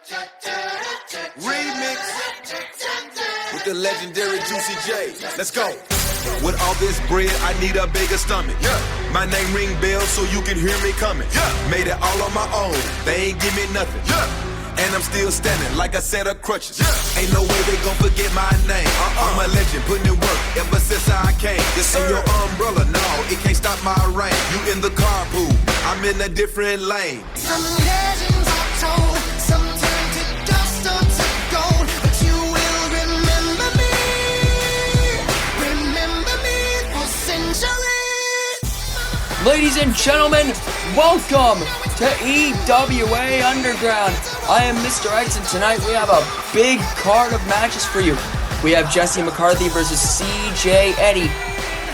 Remix with the legendary Juicy J. Let's go. With all this bread, I need a bigger stomach. My name ring bells so you can hear me coming. Made it all on my own, they ain't give me nothing. And I'm still standing like a set of crutches. Ain't no way they gon' forget my name. I'm a legend, putting in work ever since I came. This ain't your umbrella, no, it can't stop my reign. You in the carpool, I'm in a different lane. Some legends are told, some turn to dust or to gold, but you will remember me for centuries. Ladies and gentlemen, welcome to EWA Underground. I am Mr. X, and tonight we have a big card of matches for you. We have Jesse McCarthy versus CJ Eddy.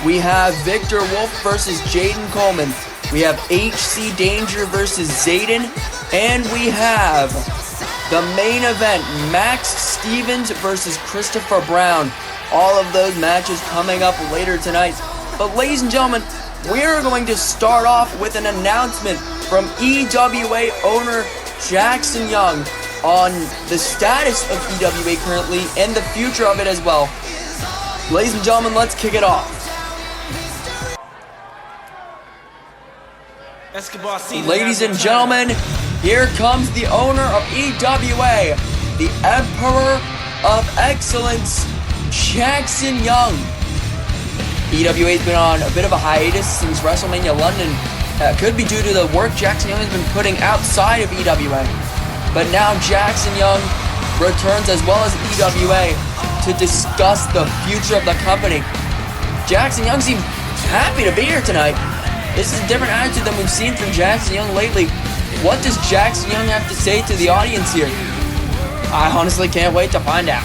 We have Victor Wolf versus Jaden Coleman. We have HC Danger versus Zayden. And we have the main event, Max Stevens versus Christopher Brown. All of those matches coming up later tonight. But ladies and gentlemen, we're going to start off with an announcement from EWA owner Jackson Young on the status of EWA currently and the future of it as well. Ladies and gentlemen, let's kick it off. Ladies and gentlemen, here comes the owner of EWA, the Emperor of Excellence, Jackson Young. EWA's been on a bit of a hiatus since WrestleMania London. Could be due to the work Jackson Young has been putting outside of EWA. But now Jackson Young returns as well as EWA to discuss the future of the company. Jackson Young seems happy to be here tonight. This is a different attitude than we've seen from Jackson Young lately. What does Jackson Young have to say to the audience here? I honestly can't wait to find out.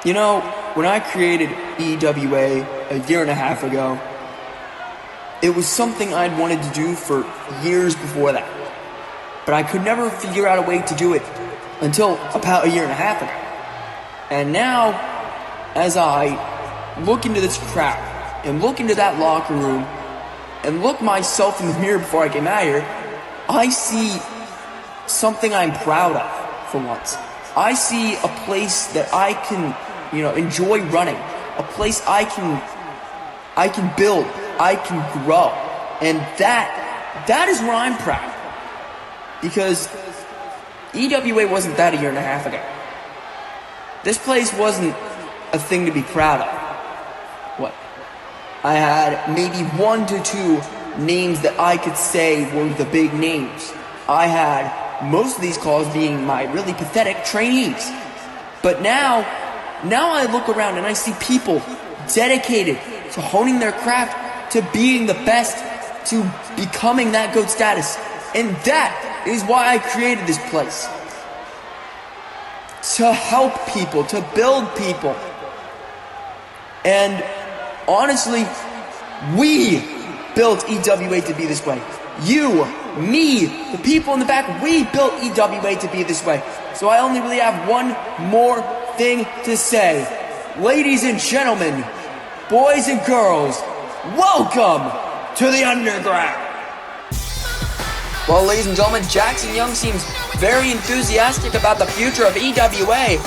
You know, when I created EWA a year and a half ago, it was something I'd wanted to do for years before that. But I could never figure out a way to do it until about a year and a half ago. And now, as I look into this crowd, and look into that locker room, and look myself in the mirror before I came out here, I see something I'm proud of, for once. I see a place that I can enjoy running, a place I can build, I can grow, and that is where I'm proud. Because EWA wasn't that a year and a half ago. This place wasn't a thing to be proud of. What? I had maybe 1 to 2 names that I could say were the big names. I had most of these calls being my really pathetic trainees. But now I look around and I see people dedicated to honing their craft, to being the best, to becoming that GOAT status. And that is why I created this place. To help people, to build people. And honestly, we built EWA to be this way. You, me, the people in the back, we built EWA to be this way. So I only really have one more thing to say. Ladies and gentlemen, boys and girls, welcome to the Underground. Well, ladies and gentlemen, Jackson Young seems very enthusiastic about the future of EWA.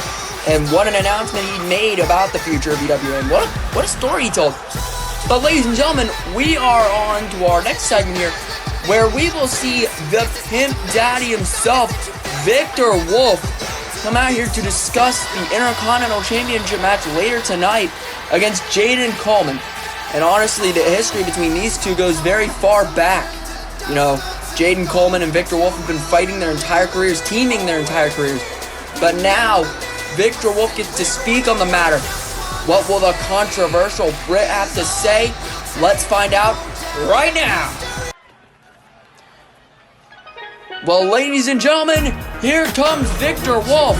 And what an announcement he made about the future of EWA. And what a story he told. But ladies and gentlemen, we are on to our next segment here, where we will see the Pimp Daddy himself, Victor Wolf, come out here to discuss the Intercontinental Championship match later tonight against Jaden Coleman. And honestly, the history between these two goes very far back. You know, Jaden Coleman and Victor Wolf have been fighting their entire careers, teaming their entire careers. But now, Victor Wolf gets to speak on the matter. What will the controversial Brit have to say? Let's find out right now. Well, ladies and gentlemen, here comes Victor Wolf,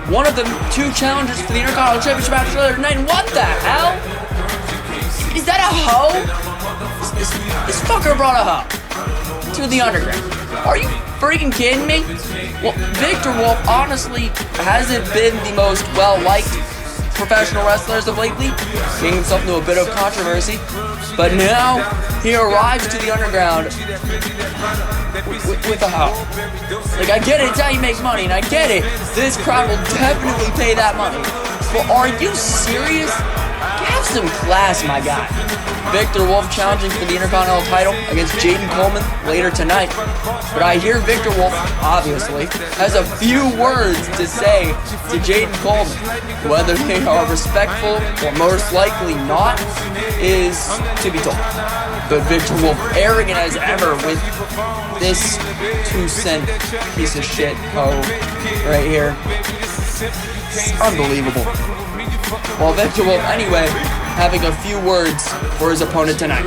one of the two challengers for the Intercontinental Championship match earlier tonight. And what the hell? Is that a hoe? This fucker brought a hoe to the Underground. Are you freaking kidding me? Well, Victor Wolf honestly hasn't been the most well-liked professional wrestler as of lately, getting himself into a bit of controversy. But now, he arrives to the Underground with a hoe. Like, I get it, it's how you make money, and I get it. This crowd will definitely pay that money. But are you serious? Have some class, my guy. Victor Wolf challenging for the Intercontinental title against Jaden Coleman later tonight. But I hear Victor Wolf, obviously, has a few words to say to Jaden Coleman. Whether they are respectful or most likely not is to be told. But Victor Wolf, arrogant as ever with this 2-cent piece of shit hoe right here. It's unbelievable. Well, Victor Wolf, anyway, having a few words for his opponent tonight.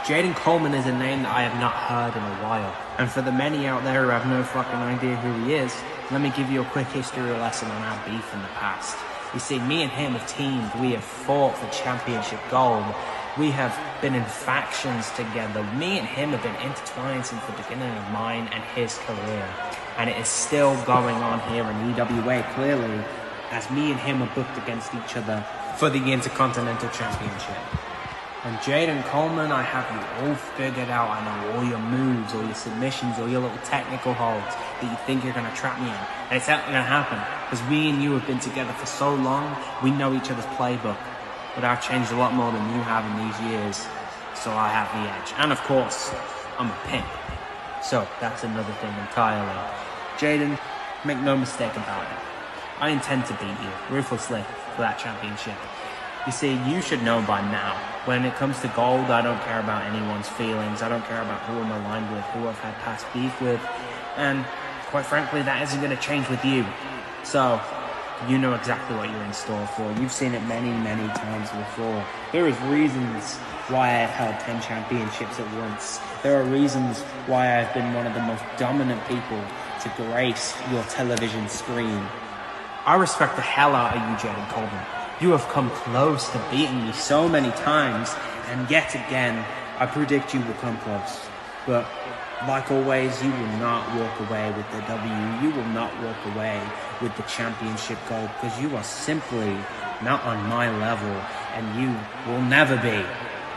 Jaden Coleman is a name that I have not heard in a while. And for the many out there who have no fucking idea who he is, let me give you a quick history lesson on our beef in the past. You see, me and him have teamed, we have fought for championship gold. We have been in factions together. Me and him have been intertwined since the beginning of mine and his career. And it is still going on here in EWA, clearly, as me and him are booked against each other for the Intercontinental Championship. And Jaden Coleman, I have you all figured out. I know all your moves, all your submissions, all your little technical holds that you think you're going to trap me in. And it's not going to happen, because we and you have been together for so long, we know each other's playbook. But I've changed a lot more than you have in these years, so I have the edge. And of course, I'm a pimp. So that's another thing entirely. Jaden, make no mistake about it. I intend to beat you, ruthlessly, for that championship. You see, you should know by now, when it comes to gold, I don't care about anyone's feelings. I don't care about who I'm aligned with, who I've had past beef with. And quite frankly, that isn't going to change with you. So, you know exactly what you're in store for. You've seen it many, many times before. There is reasons why I've held 10 championships at once. There are reasons why I've been one of the most dominant people to grace your television screen. I respect the hell out of you, Jaden Coleman. You have come close to beating me so many times, and yet again, I predict you will come close. But like always, you will not walk away with the W. You will not walk away with the championship gold, because you are simply not on my level, and you will never be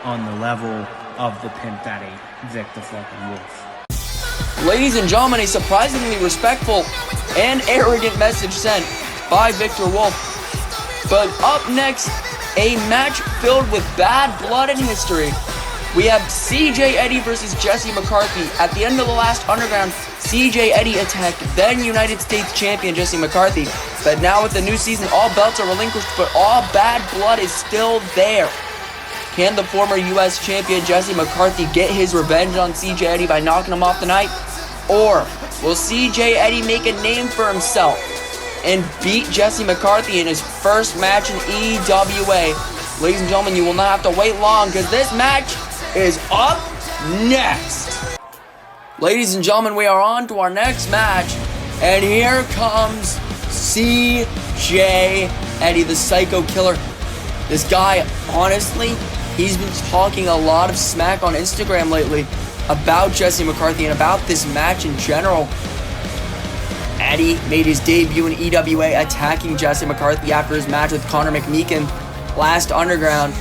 on the level of the Pimp Daddy, Victor fucking Wolf. Ladies and gentlemen, a surprisingly respectful and arrogant message sent by Victor Wolf. But up next, a match filled with bad blood and history. We have CJ Eddy versus Jesse McCarthy. At the end of the last Underground, CJ Eddy attacked then United States champion Jesse McCarthy. But now with the new season, all belts are relinquished, but all bad blood is still there. Can the former US champion Jesse McCarthy get his revenge on CJ Eddy by knocking him off tonight? Or will CJ Eddy make a name for himself and beat Jesse McCarthy in his first match in EWA? Ladies and gentlemen, you will not have to wait long, because this match is up next. Ladies and gentlemen, we are on to our next match, and here comes CJ Eddy, the Psycho Killer. This guy, honestly, he's been talking a lot of smack on Instagram lately about Jesse McCarthy and about this match in general. Eddy made his debut in EWA attacking Jesse McCarthy after his match with Connor McMeekin last Underground,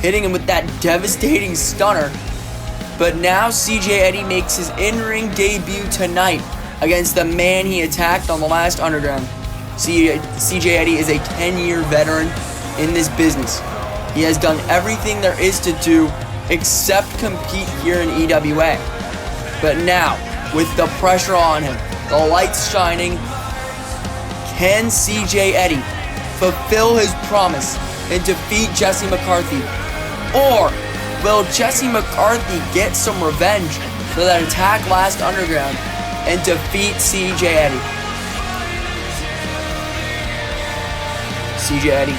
hitting him with that devastating stunner. But now CJ Eddy makes his in-ring debut tonight against the man he attacked on the last Underground. CJ Eddy is a 10-year veteran in this business. He has done everything there is to do except compete here in EWA. But now, with the pressure on him, the lights shining, can CJ Eddie fulfill his promise and defeat Jesse McCarthy? Or will Jesse McCarthy get some revenge for that attack last Underground and defeat CJ Eddie? CJ Eddie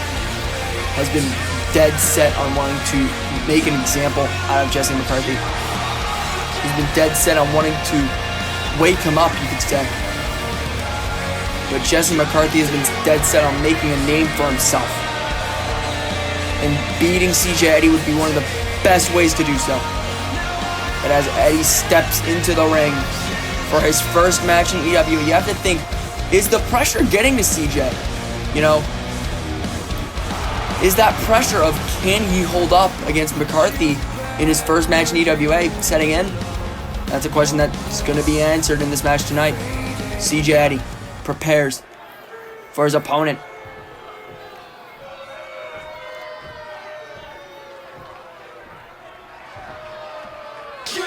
has been dead set on wanting to make an example out of Jesse McCarthy. He's been dead set on wanting to wake him up, you could say. But Jesse McCarthy has been dead set on making a name for himself. And beating CJ Eddie would be one of the best ways to do so. But as Eddie steps into the ring for his first match in EWA, you have to think, is the pressure getting to CJ? You know, is that pressure of can he hold up against McCarthy in his first match in EWA setting in? That's a question that's going to be answered in this match tonight. CJ Eddie prepares for his opponent.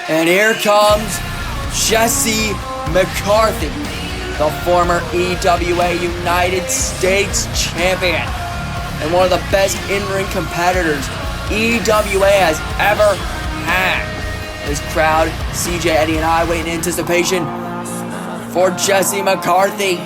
And here comes Jesse McCarthy, the former EWA United States champion and one of the best in-ring competitors EWA has ever had. This crowd, CJ Eddie and I wait in anticipation for Jesse McCarthy.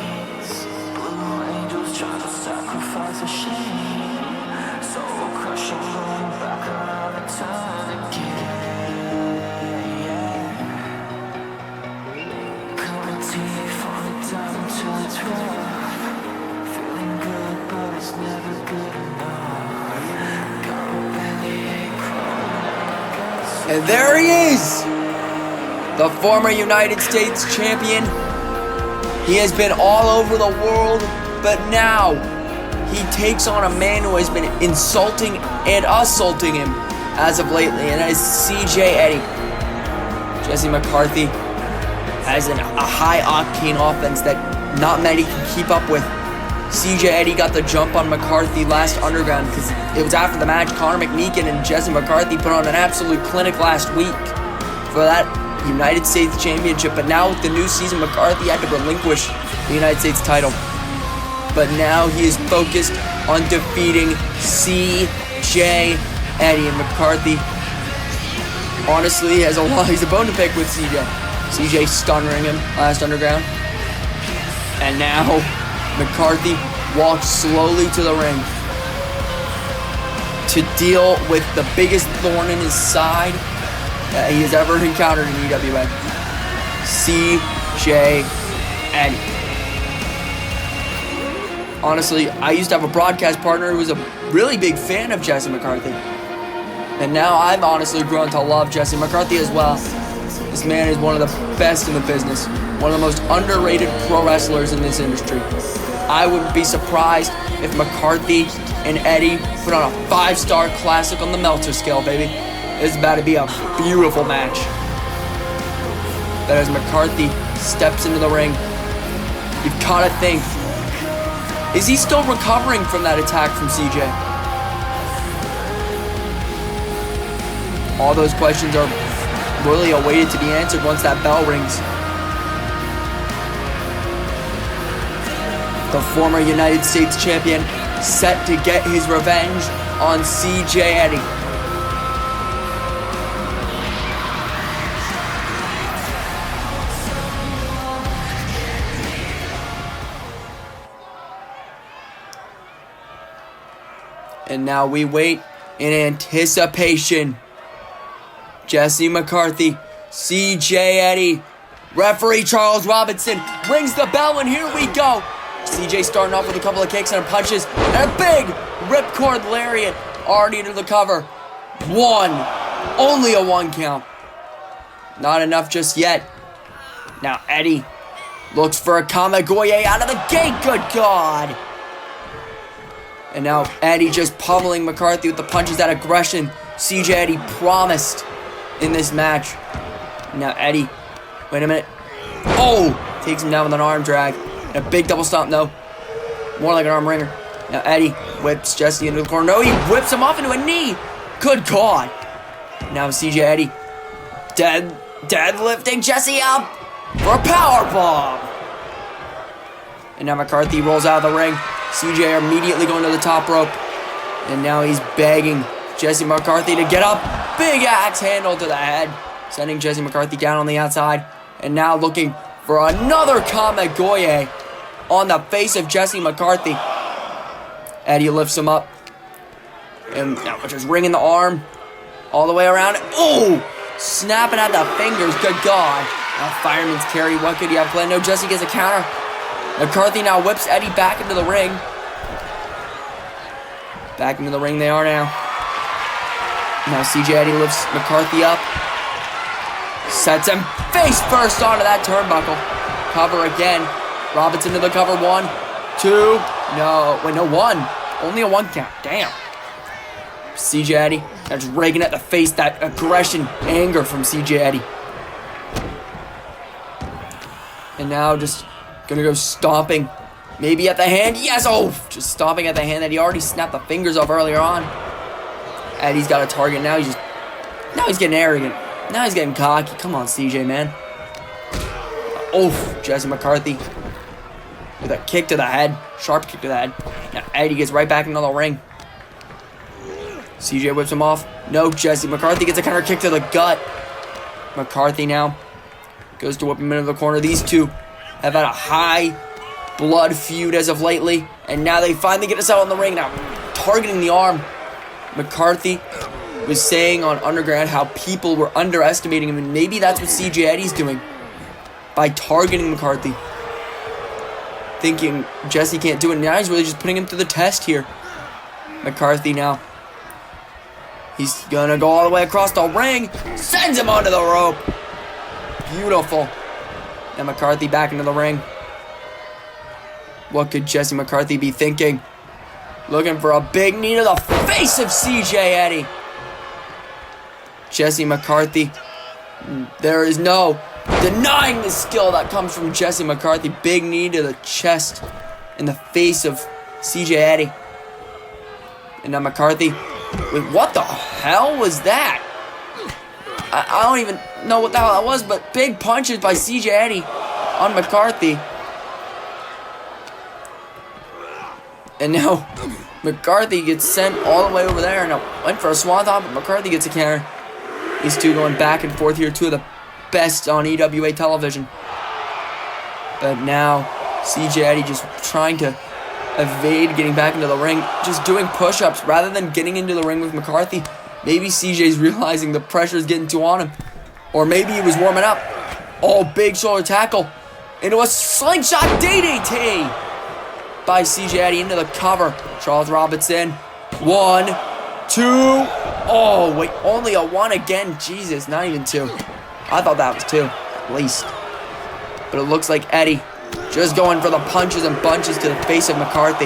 And there he is, the former United States champion. He has been all over the world, but now he takes on a man who has been insulting and assaulting him as of lately, and that is CJ Eddie. Jesse McCarthy has a high-octane offense that not many can keep up with. CJ Eddie got the jump on McCarthy last Underground because it was after the match. Connor McMeekin and Jesse McCarthy put on an absolute clinic last week for that United States Championship. But now with the new season, McCarthy had to relinquish the United States title. But now he is focused on defeating CJ Eddie. And McCarthy honestly has he's a bone to pick with CJ. CJ stunnering him last Underground. And now McCarthy walks slowly to the ring to deal with the biggest thorn in his side that he has ever encountered in EWA. CJ Eddie. Honestly, I used to have a broadcast partner who was a really big fan of Jesse McCarthy. And now I've honestly grown to love Jesse McCarthy as well. This man is one of the best in the business. One of the most underrated pro wrestlers in this industry. I wouldn't be surprised if McCarthy and Eddie put on a 5-star classic on the Meltzer scale, baby. It's about to be a beautiful match. But as McCarthy steps into the ring, you've got to think, is he still recovering from that attack from CJ? All those questions are really awaited to be answered once that bell rings. The former United States champion set to get his revenge on CJ Eddie. And now we wait in anticipation. Jesse McCarthy, CJ Eddie, referee Charles Robinson rings the bell, and here we go. CJ starting off with a couple of kicks and punches, and a big ripcord lariat already into the cover. Only a 1 count. Not enough just yet. Now Eddie looks for a Kamagoye out of the gate, good God. And now Eddie just pummeling McCarthy with the punches, that aggression CJ Eddie promised in this match. Now Eddie, wait a minute. Oh, takes him down with an arm drag. And a big double stomp, though. More like an arm wringer. Now Eddie whips Jesse into the corner. No, he whips him off into a knee. Good God. Now CJ Eddie deadlifting Jesse up for a power bomb. And now McCarthy rolls out of the ring. CJ immediately going to the top rope. And now he's begging Jesse McCarthy to get up. Big axe handle to the head, sending Jesse McCarthy down on the outside. And now looking for another Kamigoye on the face of Jesse McCarthy. Eddie lifts him up. And now just ringing the arm all the way around. Oh! Snapping at the fingers. Good God. Now fireman's carry. What could he have planned? No, Jesse gets a counter. McCarthy now whips Eddie back into the ring. Back into the ring they are now. Now CJ Eddie lifts McCarthy up. Sets him face first onto that turnbuckle. Cover again. Robinson to the cover. 1, 2. No. Wait, no, 1. Only a 1 count. Damn. CJ Eddie. That's raking at the face. That aggression, anger from CJ Eddie. And now just gonna go stomping. Maybe at the hand. Yes! Oh! Just stomping at the hand that he already snapped the fingers off earlier on. Eddie's got a target now. Now he's getting arrogant. Now he's getting cocky. Come on, CJ, man. Oh, Jesse McCarthy with a kick to the head. Sharp kick to the head. Now Eddie gets right back into the ring. CJ whips him off. No, Jesse McCarthy gets a counter kick to the gut. McCarthy now goes to whip him into the corner. These two have had a high blood feud as of lately. And now they finally get us out on the ring. Now targeting the arm. McCarthy was saying on Underground how people were underestimating him. And maybe that's what CJ Eddie's doing. By targeting McCarthy. Thinking Jesse can't do it. Now he's really just putting him to the test here. McCarthy now. He's gonna go all the way across the ring. Sends him onto the rope. Beautiful. And McCarthy back into the ring. What could Jesse McCarthy be thinking? Looking for a big knee to the face of CJ Eddie. Jesse McCarthy. There is no denying the skill that comes from Jesse McCarthy. Big knee to the chest in the face of CJ Eddie. And now McCarthy. Wait, what the hell was that? I don't even know what the hell that was, but big punches by CJ Eddie on McCarthy. And now McCarthy gets sent all the way over there. Now went for a swanton, but McCarthy gets a counter. These two going back and forth here. Two of the best on EWA television. But now CJ Eddie just trying to evade getting back into the ring. Just doing push-ups rather than getting into the ring with McCarthy. Maybe CJ's realizing the pressure's getting too on him. Or maybe he was warming up. Oh, big shoulder tackle. Into a slingshot DDT by CJ Eddie into the cover. Charles Robinson. 1, 2. Oh, wait. Only a 1 again. Jesus, not even 2. I thought that was 2, at least. But it looks like Eddie just going for the punches and bunches to the face of McCarthy.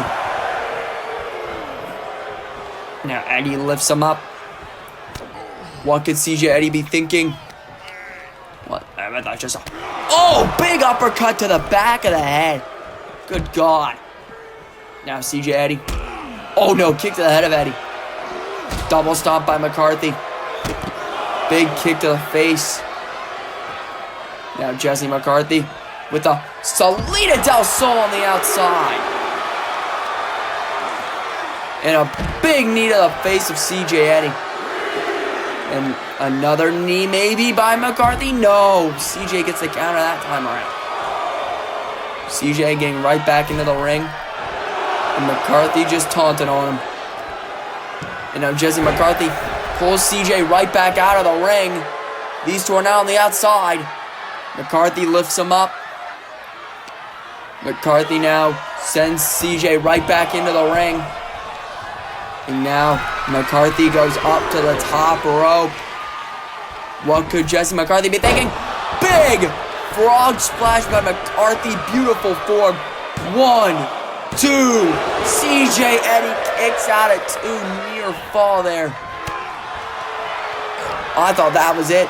Now Eddie lifts him up. What could CJ Eddie be thinking? What? I thought just oh, big uppercut to the back of the head. Good God. Now CJ Eddie. Oh no, kick to the head of Eddie. Double stomp by McCarthy. Big kick to the face. Now Jesse McCarthy with a Salida del Sol on the outside. And a big knee to the face of CJ Eddie. And another knee maybe by McCarthy. No, CJ gets the counter that time around. CJ getting right back into the ring. And McCarthy just taunting on him. And now Jesse McCarthy pulls CJ right back out of the ring. These two are now on the outside. McCarthy lifts him up. McCarthy now sends CJ right back into the ring. And now McCarthy goes up to the top rope. What could Jesse McCarthy be thinking? Big frog splash by McCarthy. Beautiful form. 1, 2. CJ Eddie kicks out at 2. Near fall there. I thought that was it.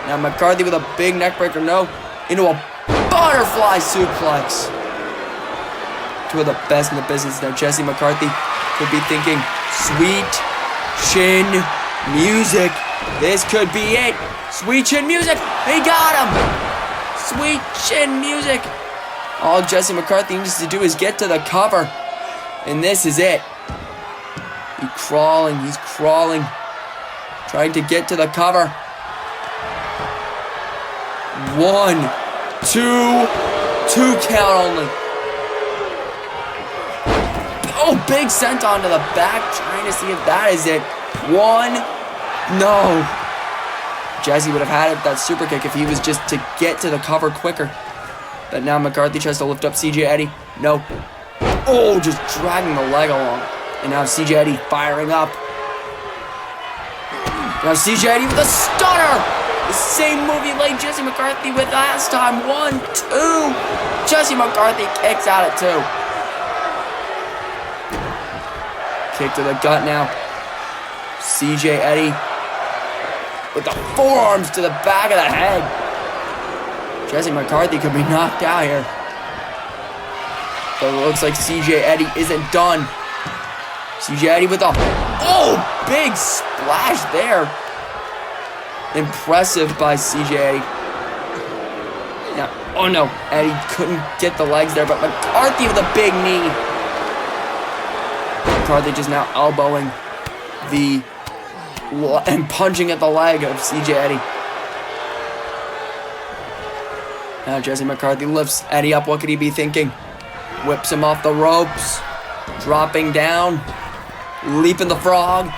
Now McCarthy with a big neckbreaker. No. Into a butterfly suplex. two of the best in the business. Now Jesse McCarthy could be thinking, sweet chin music. This could be it. Sweet chin music. He got him. Sweet chin music. All Jesse McCarthy needs to do is get to the cover. And this is it. He's crawling. Trying to get to the cover. 1, 2 count only. Oh, big senton to the back. Trying to see if that is it. 1. No. Jesse would have had it, that super kick, if he was just to get to the cover quicker. But now McCarthy tries to lift up CJ Eddie. No. Oh, just dragging the leg along. And now CJ Eddie firing up. Now CJ Eddie with a stunner. The same move he laid Jesse McCarthy with last time. 1, 2. Jesse McCarthy kicks out at 2. Kick to the gut now. CJ Eddie with the forearms to the back of the head. Jesse McCarthy could be knocked out here. But it looks like CJ Eddie isn't done. CJ Eddie with a big splash there. Impressive by CJ Eddie. Now, oh no, Eddie couldn't get the legs there, but McCarthy with a big knee. McCarthy just now elbowing and punching at the leg of CJ Eddie. Now Jesse McCarthy lifts Eddie up. What could he be thinking? Whips him off the ropes. Dropping down. Leaping the frog.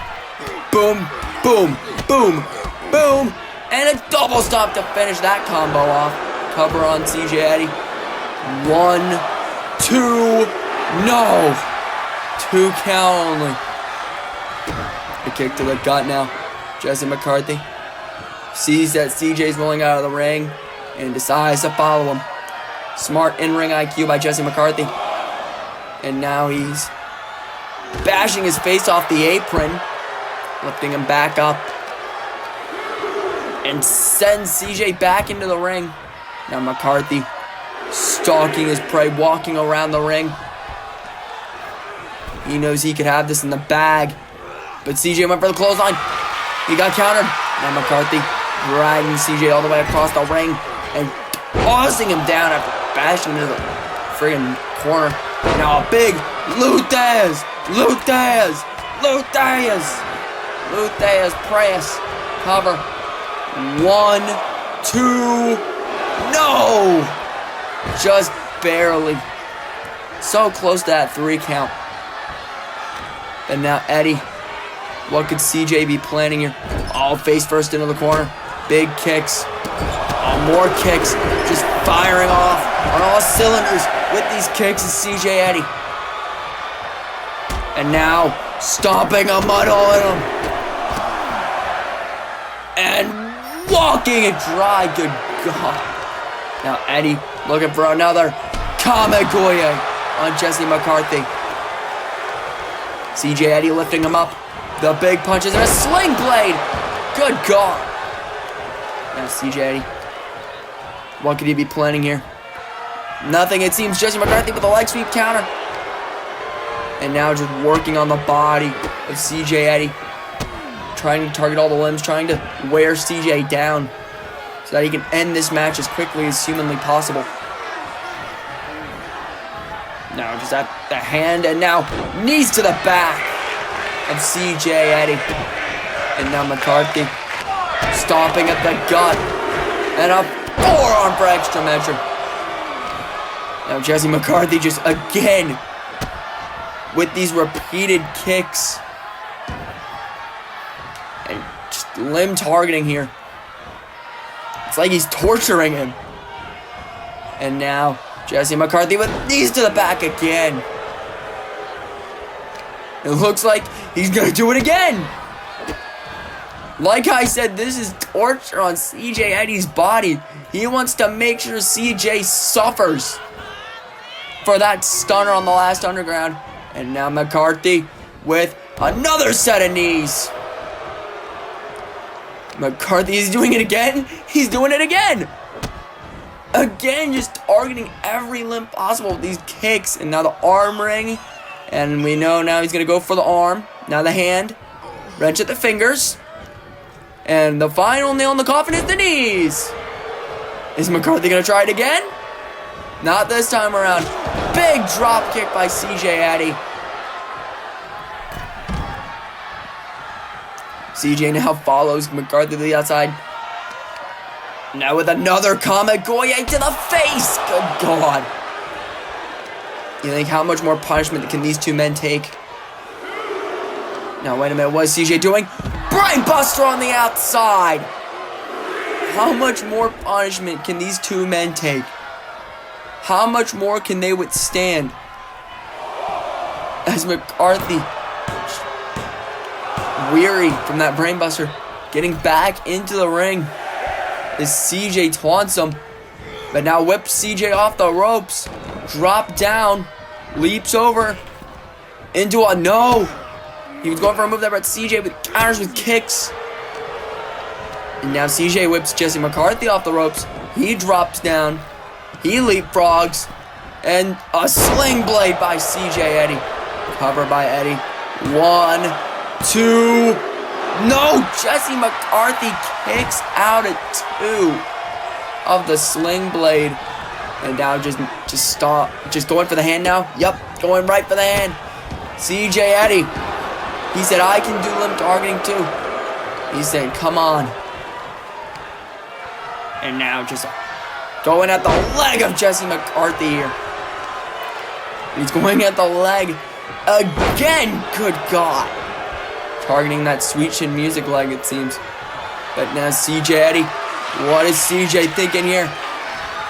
Boom, boom, boom, boom. And a double stomp to finish that combo off. Cover on CJ Eddie. 1, 2. No. 2 count only. A kick to the gut now. Jesse McCarthy sees that CJ's rolling out of the ring and decides to follow him. Smart in-ring IQ by Jesse McCarthy. And now he's bashing his face off the apron, lifting him back up, and sends CJ back into the ring. Now McCarthy stalking his prey, walking around the ring. He knows he could have this in the bag, but CJ went for the clothesline. He got countered. Now McCarthy dragging CJ all the way across the ring and tossing him down after bashing into the friggin' corner. Now a big Luthez press. Cover. 1, 2. No! Just barely. So close to that 3 count. And now Eddie. What could CJ be planning here? Oh, face first into the corner. Big kicks. Oh, more kicks. Just firing off on all cylinders with these kicks is CJ Eddie. And now stomping a mud hole in him. And walking it dry. Good God. Now Eddie looking for another Kamigoye on Jesse McCarthy. CJ Eddie lifting him up. The big punches and a sling blade. Good God. Now CJ Eddie. What could he be planning here? Nothing, it seems. Jesse McCarthy with a leg sweep counter. And now just working on the body of CJ Eddie. Trying to target all the limbs, trying to wear CJ down so that he can end this match as quickly as humanly possible. Now just at the hand, and now knees to the back of CJ Eddie. And now McCarthy stomping at the gut. And a forearm for extra measure. Now Jesse McCarthy just again with these repeated kicks. And just limb targeting here. It's like he's torturing him. And now Jesse McCarthy with knees to the back again. It looks like he's gonna do it again. Like I said, this is torture on CJ Eddie's body. He wants to make sure CJ suffers for that stunner on the last Underground. And now McCarthy with another set of knees. McCarthy is doing it again. He's doing it again. Again, just targeting every limb possible with these kicks. And now the arm ring. And we know now he's going to go for the arm. Now the hand. Wrench at the fingers. And the final nail in the coffin is the knees. Is McCarthy going to try it again? Not this time around. Big drop kick by CJ Eddy. CJ now follows McCarthy to the outside. Now with another Kamigoye to the face. Good God. You think how much more punishment can these two men take? Now wait a minute. What is CJ doing? Brain Buster on the outside. How much more punishment can these two men take? How much more can they withstand? As McCarthy, weary from that brainbuster, getting back into the ring. As CJ taunts him, but now whips CJ off the ropes. Drop down, leaps over into a no. He was going for a move there, but CJ with counters with kicks. And now CJ whips Jesse McCarthy off the ropes. He drops down. He leapfrogs. And a sling blade by CJ Eddy. Covered by Eddy. 1, 2. No! Jesse McCarthy kicks out at 2 of the sling blade. And now just going for the hand now. Yep, going right for the hand. CJ Eddy. He said, I can do limb targeting too. He's saying, come on. And now just going at the leg of Jesse McCarthy here. He's going at the leg again. Good God. Targeting that sweet chin music leg, it seems. But now CJ Eddy. What is CJ thinking here?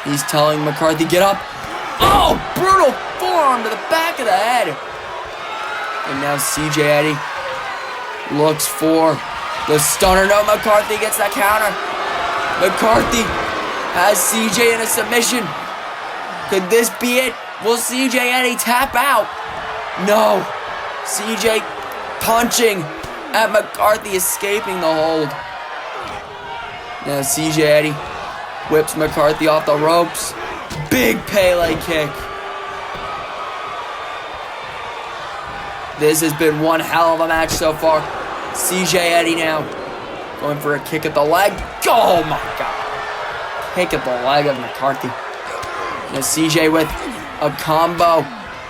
He's telling McCarthy, get up. Oh, brutal forearm to the back of the head. And now CJ Eddy looks for the stunner. No, McCarthy gets that counter. McCarthy has CJ in a submission. Could this be it? Will CJ Eddy tap out? No. CJ punching at McCarthy, escaping the hold. Now CJ Eddy whips McCarthy off the ropes. Big Pele kick. This has been one hell of a match so far. CJ Eddy now going for a kick at the leg. Oh my God. Kick at the leg of McCarthy. Now CJ with a combo.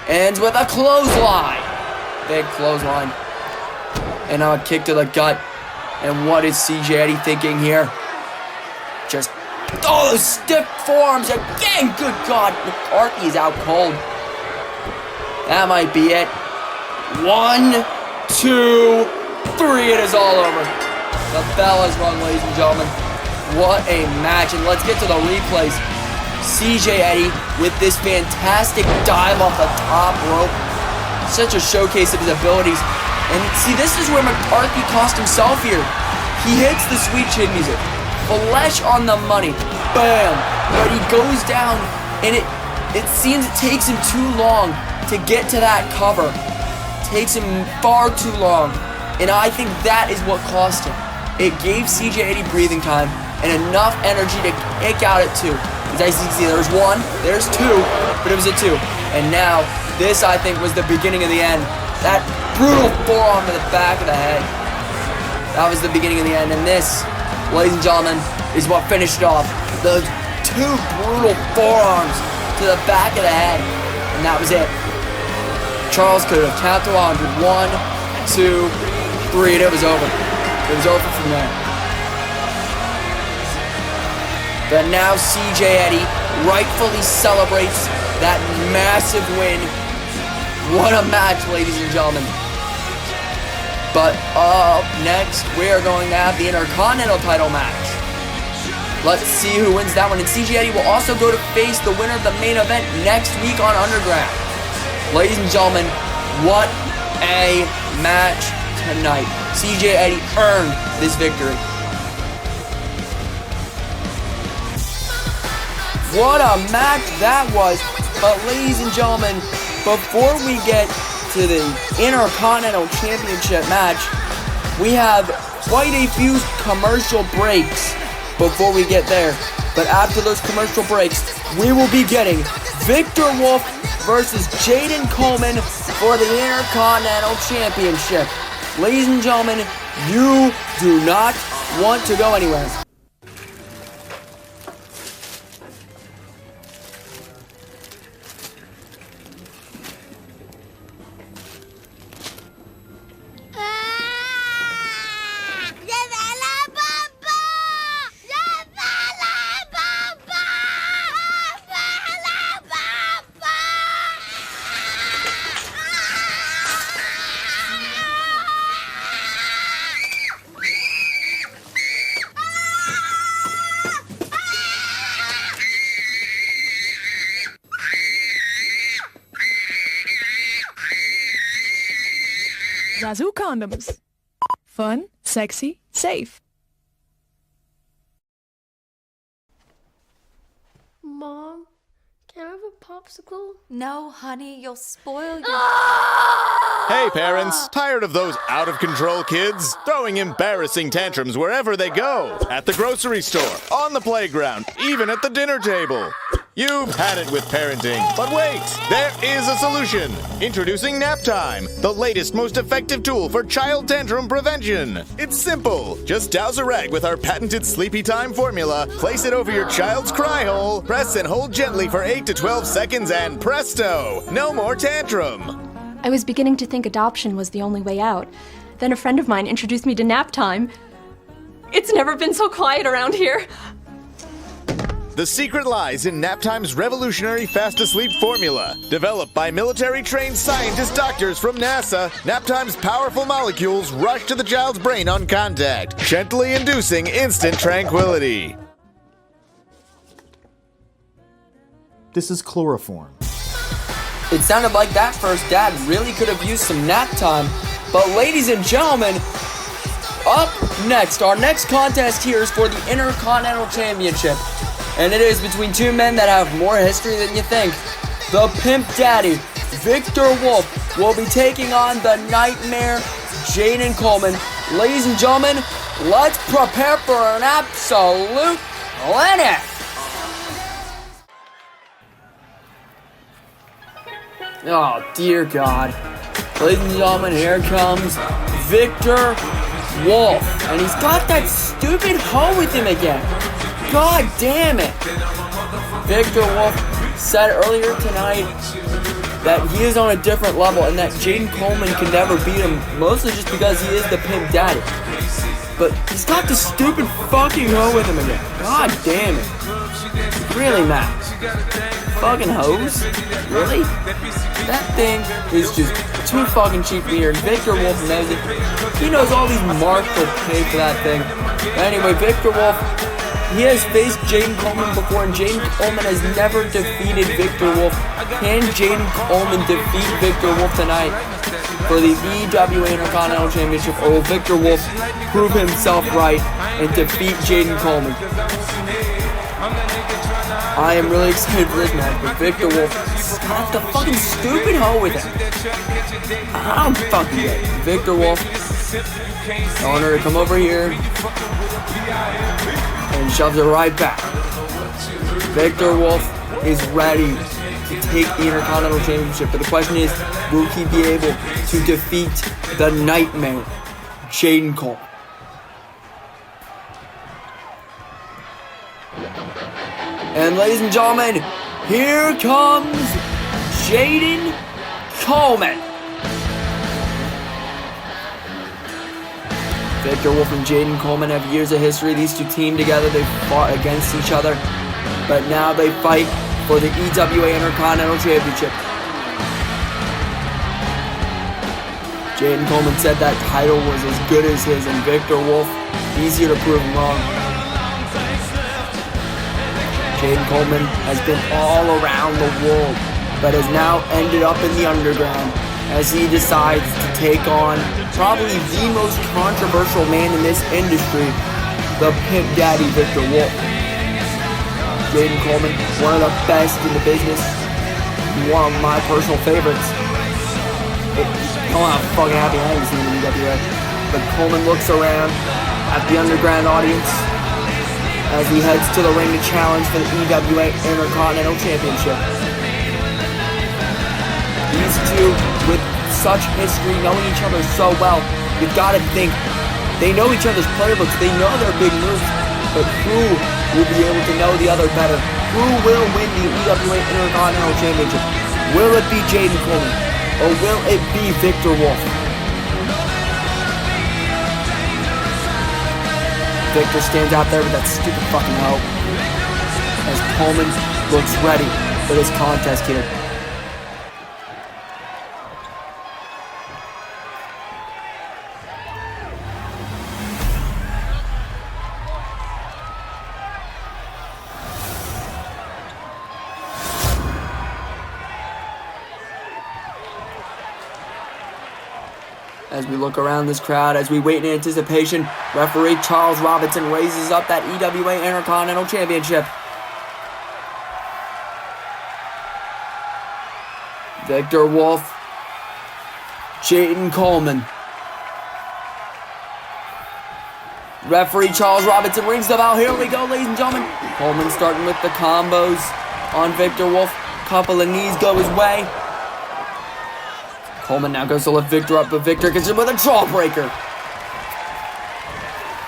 Ends with a clothesline. Big clothesline. And now a kick to the gut. And what is CJ Eddy thinking here? Just, oh, those stiff forearms again. Good God. McCarthy is out cold. That might be it. 1, 2, 3. It is all over. The bell has rung, ladies and gentlemen. What a match. And let's get to the replays. CJ Eddy with this fantastic dive off the top rope. Such a showcase of his abilities. And see, this is where McCarthy cost himself here. He hits the sweet chin music. Flesh on the money. Bam. But he goes down, and it seems it takes him too long to get to that cover. Takes him far too long. And I think that is what cost him. It gave CJ Eddy breathing time and enough energy to kick out at 2. As you can see, there's 1, there's 2, but it was a 2. And now, this I think was the beginning of the end. That brutal forearm to the back of the head. That was the beginning of the end. And this, ladies and gentlemen, is what finished off. Those 2 brutal forearms to the back of the head. And that was it. Charles could have counted to 100. 1, 2, 3, and it was over. It was over from there. But now CJ Eddy rightfully celebrates that massive win. What a match, ladies and gentlemen. But up next, we are going to have the Intercontinental title match. Let's see who wins that one. And CJ Eddy will also go to face the winner of the main event next week on Underground. Ladies and gentlemen, what a match tonight. CJ Eddy earned this victory. What a match that was. But ladies and gentlemen, before we get to the Intercontinental Championship match, we have quite a few commercial breaks before we get there. But after those commercial breaks, we will be getting Victor Wolf versus Jaden Coleman for the Intercontinental Championship. Ladies and gentlemen, you do not want to go anywhere. Yazoo condoms. Fun, sexy, safe. Mom, can I have a popsicle? No, honey, you'll spoil your... Hey parents, tired of those out-of-control kids? Throwing embarrassing tantrums wherever they go. At the grocery store, on the playground, even at the dinner table. You've had it with parenting, but wait, there is a solution. Introducing Nap Time, the latest, most effective tool for child tantrum prevention. It's simple. Just douse a rag with our patented Sleepy Time formula, place it over your child's cry hole, press and hold gently for 8 to 12 seconds, and presto, no more tantrum. I was beginning to think adoption was the only way out. Then a friend of mine introduced me to Nap Time. It's never been so quiet around here. The secret lies in Naptime's revolutionary fast-to-sleep formula. Developed by military-trained scientist doctors from NASA, Naptime's powerful molecules rush to the child's brain on contact, gently inducing instant tranquility. This is chloroform. It sounded like that first dad really could have used some nap time. But ladies and gentlemen, up next, our next contest here is for the Intercontinental Championship. And it is between two men that have more history than you think. The Pimp Daddy, Victor Wolf, will be taking on the Nightmare, Jaden Coleman. Ladies and gentlemen, let's prepare for an absolute clinic. Oh, dear God. Ladies and gentlemen, here comes Victor Wolf. And he's got that stupid hoe with him again. God damn it! Victor Wolf said earlier tonight that he is on a different level and that Jaden Coleman can never beat him, mostly just because he is the Pimp Daddy. But he's got the stupid fucking hoe with him again. God damn it. Really, Matt? Fucking hoes? Really? That thing is just too fucking cheap for here. Victor Wolf knows it. He knows all these marks will pay for that thing. But anyway, Victor Wolf, he has faced Jaden Coleman before, and Jaden Coleman has never defeated Victor Wolf. Can Jaden Coleman defeat Victor Wolf tonight for the EWA Intercontinental Championship, or will Victor Wolf prove himself right and defeat Jaden Coleman? I am really excited for this match, but Victor Wolf's got the fucking stupid hoe with him. I don't fucking get it. Victor Wolf, I want her to come over here and shoves it right back. Victor Wolf is ready to take the Intercontinental Championship, but the question is, will he be able to defeat the Nightmare, Jaden Coleman? And ladies and gentlemen, here comes Jaden Coleman. Victor Wolf and Jaden Coleman have years of history. These two teamed together. They fought against each other. But now they fight for the EWA Intercontinental Championship. Jaden Coleman said that title was as good as his, and Victor Wolf, easier to prove him wrong. Jaden Coleman has been all around the world, but has now ended up in the underground as he decides to take on probably the most controversial man in this industry, the Pimp Daddy Victor Wolf. Jaden Coleman, one of the best in the business, one of my personal favorites. I don't know how fucking happy I am to see him in the EWA. But Coleman looks around at the underground audience, as he heads to the ring to challenge for the EWA Intercontinental Championship. These two, with such history, knowing each other so well, you've got to think they know each other's playbooks, they know their big moves, but who will be able to know the other better? Who will win the EWA Intercontinental Championship? Will it be Jaden Coleman, or will it be Victor Wolf? Victor stands out there with that stupid fucking help as Coleman looks ready for this contest here. As we look around this crowd, as we wait in anticipation, referee Charles Robinson raises up that EWA Intercontinental Championship. Victor Wolf, Jaden Coleman. Referee Charles Robinson rings the bell. Here we go, ladies and gentlemen. Coleman starting with the combos on Victor Wolf. Couple of knees go his way. Coleman now goes to lift Victor up, but Victor gets him with a jawbreaker.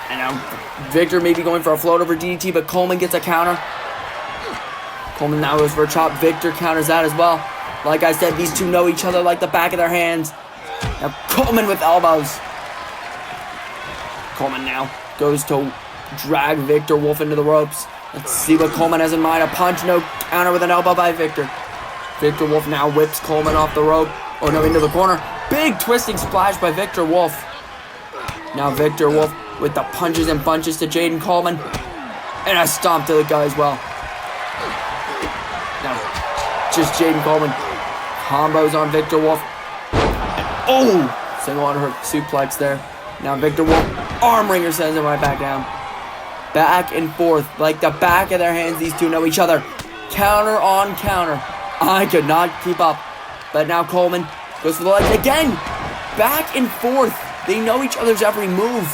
And now Victor may be going for a float over DDT, but Coleman gets a counter. Coleman now goes for a chop. Victor counters that as well. Like I said, these two know each other like the back of their hands. Now Coleman with elbows. Coleman now goes to drag Victor Wolf into the ropes. Let's see what Coleman has in mind. A punch, no counter with an elbow by Victor. Victor Wolf now whips Coleman off the rope. Oh no, into the corner. Big twisting splash by Victor Wolf. Now Victor Wolf with the punches and bunches to Jaden Coleman. And a stomp to the guy as well. Now, just Jaden Coleman. Combos on Victor Wolf. Oh! Single on her suplex there. Now Victor Wolf. Arm wringer sends him right back down. Back and forth. Like the back of their hands, these two know each other. Counter on counter. I could not keep up. But now Coleman goes for the legs again. Back and forth. They know each other's every move.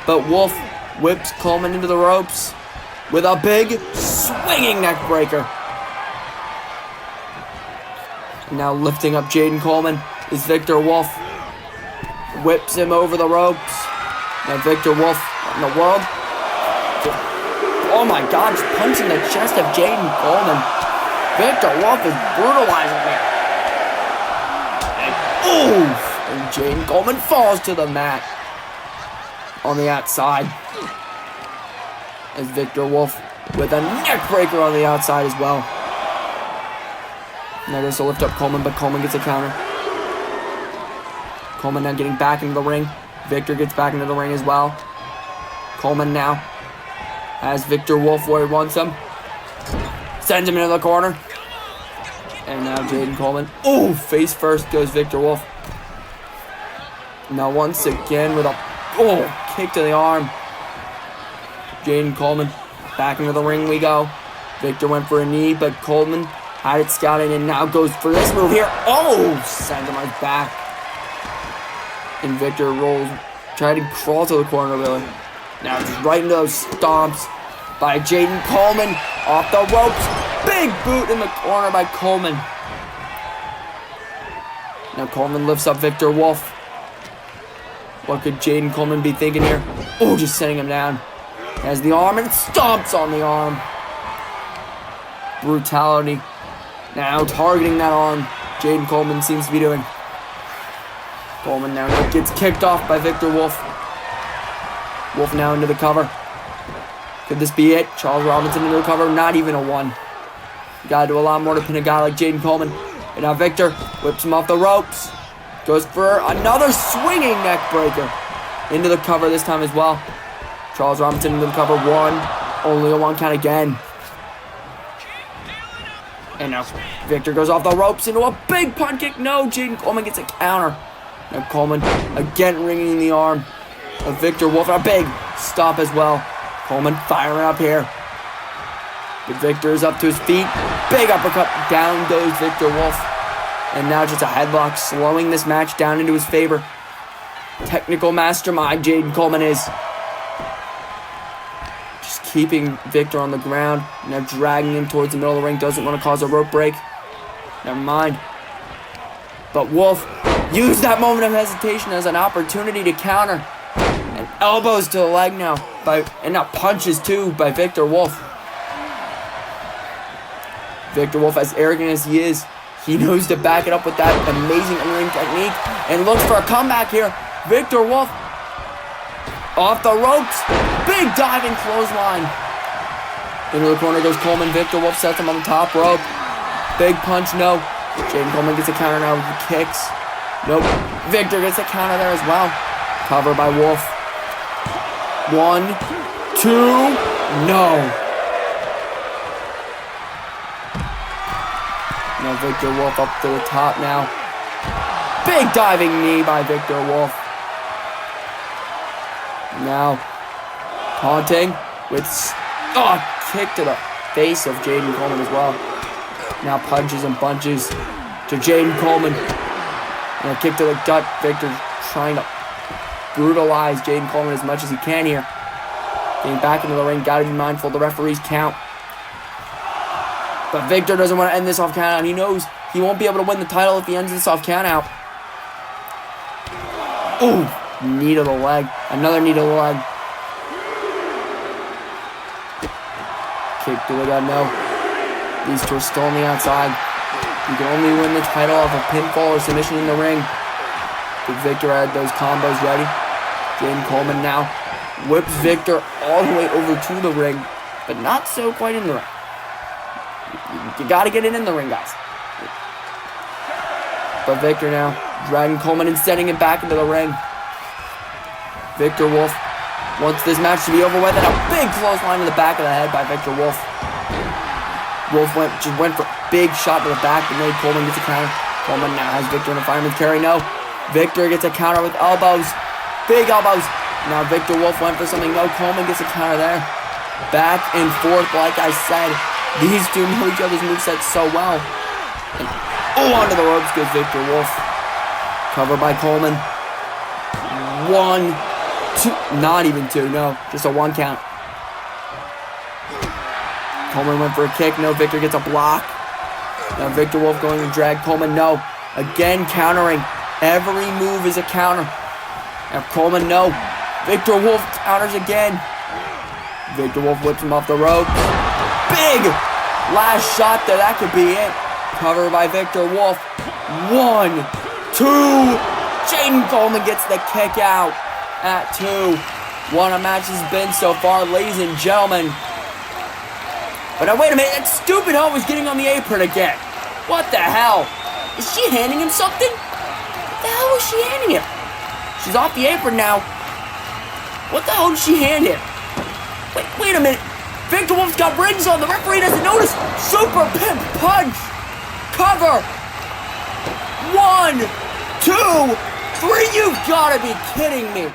But Wolf whips Coleman into the ropes with a big swinging neck breaker. Now lifting up Jaden Coleman is Victor Wolf. Whips him over the ropes. Now Victor Wolf, what in the world? Oh my God, just punching the chest of Jaden Coleman. Victor Wolf is brutalizing him. Oof! And Jaden Coleman falls to the mat on the outside. As Victor Wolf with a neck breaker on the outside as well. Now goes to lift up Coleman, but Coleman gets a counter. Coleman now getting back into the ring. Victor gets back into the ring as well. Coleman now has Victor Wolf where he wants him. Sends him into the corner. And now Jaden Coleman. Oh, face first goes Victor Wolf. Now once again with a kick to the arm. Jaden Coleman back into the ring we go. Victor went for a knee, but Coleman had it scouted and now goes for this move here. Oh, sends him right back. And Victor rolls, tried to crawl to the corner really. Now just right into those stomps by Jaden Coleman off the ropes. Big boot in the corner by Coleman. Now Coleman lifts up Victor Wolf. What could Jaden Coleman be thinking here? Oh, just sending him down. Has the arm and stomps on the arm. Brutality. Now targeting that arm. Jaden Coleman seems to be doing. Coleman now gets kicked off by Victor Wolf. Wolf now into the cover. Could this be it? Charles Robinson into the cover. Not even a one. You gotta do a lot more to pin a guy like Jaden Coleman. And now Victor whips him off the ropes. Goes for another swinging neck breaker. Into the cover this time as well. Charles Robinson into the cover. One. Only a one count again. And now Victor goes off the ropes into a big punt kick. No, Jaden Coleman gets a counter. Now Coleman again ringing the arm of Victor Wolf. A big stop as well. Coleman firing up here. But Victor is up to his feet. Big uppercut. Down goes Victor Wolf. And now just a headlock, slowing this match down into his favor. Technical mastermind Jaden Coleman is. Just keeping Victor on the ground. Now dragging him towards the middle of the ring. Doesn't want to cause a rope break. Never mind. But Wolf used that moment of hesitation as an opportunity to counter. And elbows to the leg now. And now punches too by Victor Wolf. Victor Wolf, as arrogant as he is, he knows to back it up with that amazing in-ring technique and looks for a comeback here. Victor Wolf off the ropes. Big diving clothesline. Into the corner goes Coleman. Victor Wolf sets him on the top rope. Big punch, no. Jaden Coleman gets a counter now with the kicks. Nope. Victor gets a counter there as well. Cover by Wolf. 1, 2, no. Now Victor Wolf up to the top now. Big diving knee by Victor Wolf. Now taunting with kick to the face of Jaden Coleman as well. Now punches and bunches to Jaden Coleman. And a kick to the gut. Victor trying to brutalize Jaden Coleman as much as he can here. Getting back into the ring. Gotta be mindful of the referee's count. But Victor doesn't want to end this off count out. He knows he won't be able to win the title if he ends this off count out. Ooh, knee to the leg. Another knee to the leg. Kick to the gut, no. These two are still on the outside. You can only win the title off a pinfall or submission in the ring. But Victor had those combos ready. Jaden Coleman now whips Victor all the way over to the ring, but not so quite in the ring. You gotta get it in the ring, guys. But Victor now dragging Coleman and sending him back into the ring. Victor Wolf wants this match to be over with, and a big clothesline to the back of the head by Victor Wolf. Wolf just went for a big shot to the back, but made Coleman gets a counter. Coleman now has Victor in a fireman's carry. No. Victor gets a counter with elbows. Big elbows. Now Victor Wolf went for something. No. Coleman gets a counter there. Back and forth, like I said. These two know each other's movesets so well. And onto the ropes goes Victor Wolf. Covered by Coleman. 1, 2. Not even 2. No. Just a 1 count. Coleman went for a kick. No. Victor gets a block. Now Victor Wolf going to drag Coleman. No. Again countering. Every move is a counter. Now Coleman, no. Victor Wolf counters again. Victor Wolf whips him off the rope. Big last shot there. That could be it. Covered by Victor Wolf. 1, 2. Jaden Coleman gets the kick out at 2. What a match has been so far, ladies and gentlemen. But now wait a minute. That stupid hoe is getting on the apron again. What the hell? Is she handing him something? What the hell is she handing him? She's off the apron now. What the hell did she hand him? Wait a minute. Victor Wolf's got rings on. The referee doesn't notice. Super pimp punch. Cover. 1, 2, 3. You've got to be kidding me.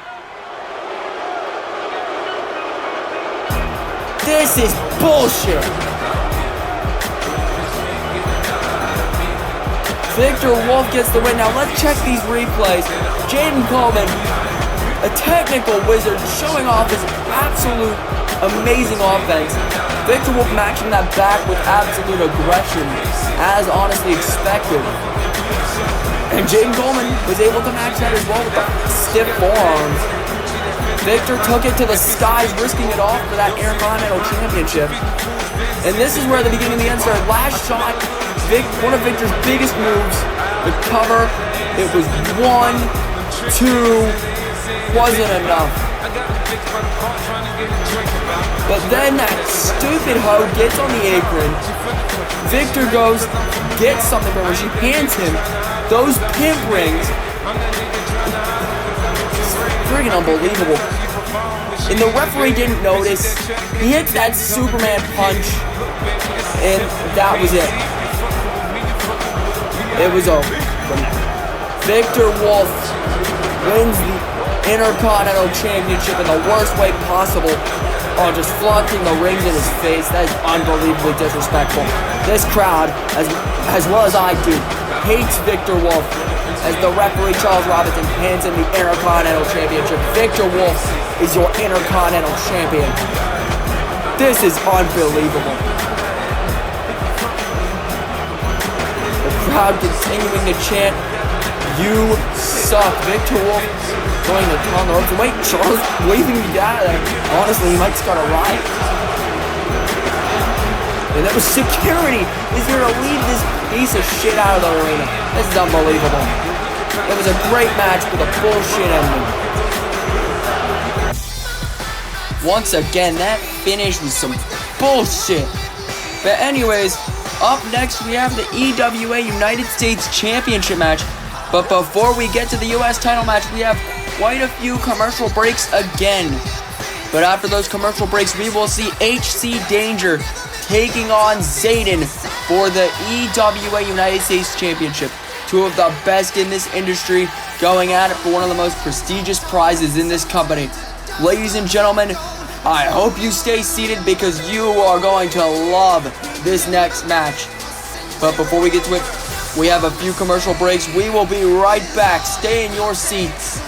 This is bullshit. Victor Wolf gets the win. Now let's check these replays. Jaden Coleman, a technical wizard, showing off his absolute amazing offense. Victor Wolf matching that back with absolute aggression, as honestly expected. And Jaden Coleman was able to match that as well with the stiff forearms. Victor took it to the skies, risking it all for that Intercontinental Championship. And this is where the beginning and the end started. Last shot, one of Victor's biggest moves, the cover. It was 1, 2, wasn't enough. But then that stupid hoe gets on the apron. Victor goes, gets something from her. She hands him those pimp rings. Friggin' unbelievable. And the referee didn't notice. He hits that Superman punch, and that was it. It was over. Victor Wolf wins the Intercontinental Championship in the worst way possible. Oh, just flaunting the rings in his face. That is unbelievably disrespectful. This crowd, as well as I do, hates Victor Wolf. As the referee Charles Robinson hands him the Intercontinental Championship. Victor Wolf is your Intercontinental Champion. This is unbelievable. The crowd continuing to chant, "You suck." Victor Wolf going to turn the ropes. Wait, Charles waving me down there. Honestly, he might start a riot. And that was security is here to lead this piece of shit out of the arena. This is unbelievable. It was a great match with a bullshit ending. Once again, that finish was some bullshit. But anyways, up next we have the EWA United States Championship match. But before we get to the US title match, we have quite a few commercial breaks again. But after those commercial breaks, we will see HC Danger taking on Zayden for the EWA United States Championship. Two of the best in this industry going at it for one of the most prestigious prizes in this company. Ladies and gentlemen, I hope you stay seated because you are going to love this next match. But before we get to it, we have a few commercial breaks. We will be right back. Stay in your seats.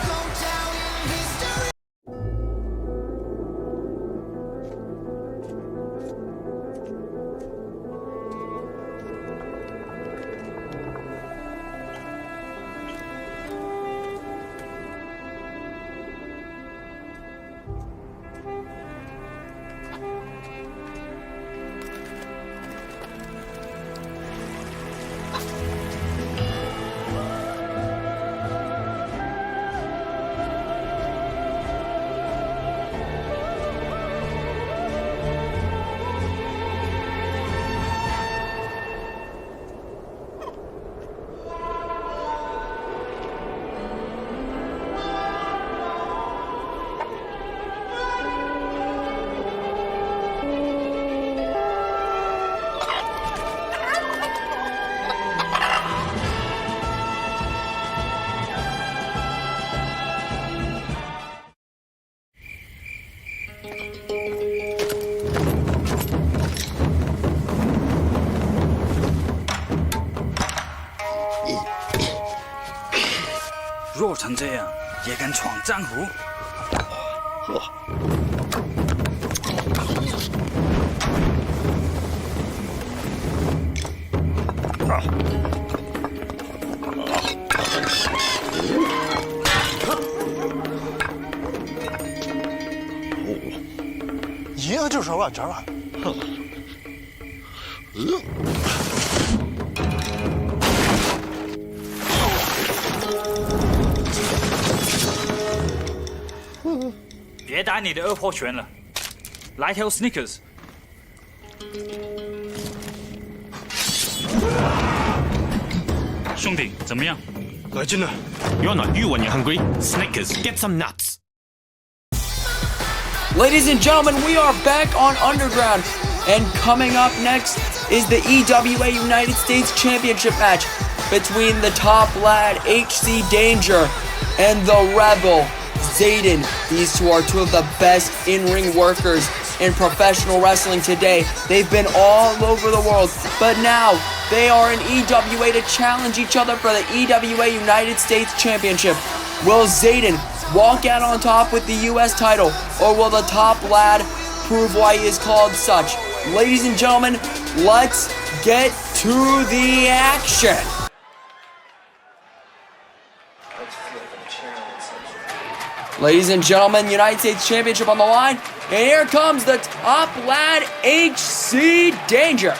弱成这样也敢闯江湖？一个就是万钱了。别打你的二破拳了，来条 Snickers。兄弟，怎么样？来劲了。You're not you when you're hungry. Snickers, get some nuts. Ladies and gentlemen, we are back on Underground. And coming up next is the EWA United States Championship match between the top lad, HC Danger, and the Rebel, Zayden. These two are two of the best in-ring workers in professional wrestling today. They've been all over the world, but now they are in EWA to challenge each other for the EWA United States Championship. Will Zayden walk out on top with the US title, or will the top lad prove why he is called such? Ladies and gentlemen, let's get to the action. Ladies and gentlemen, United States Championship on the line, and here comes the top lad, HC Danger.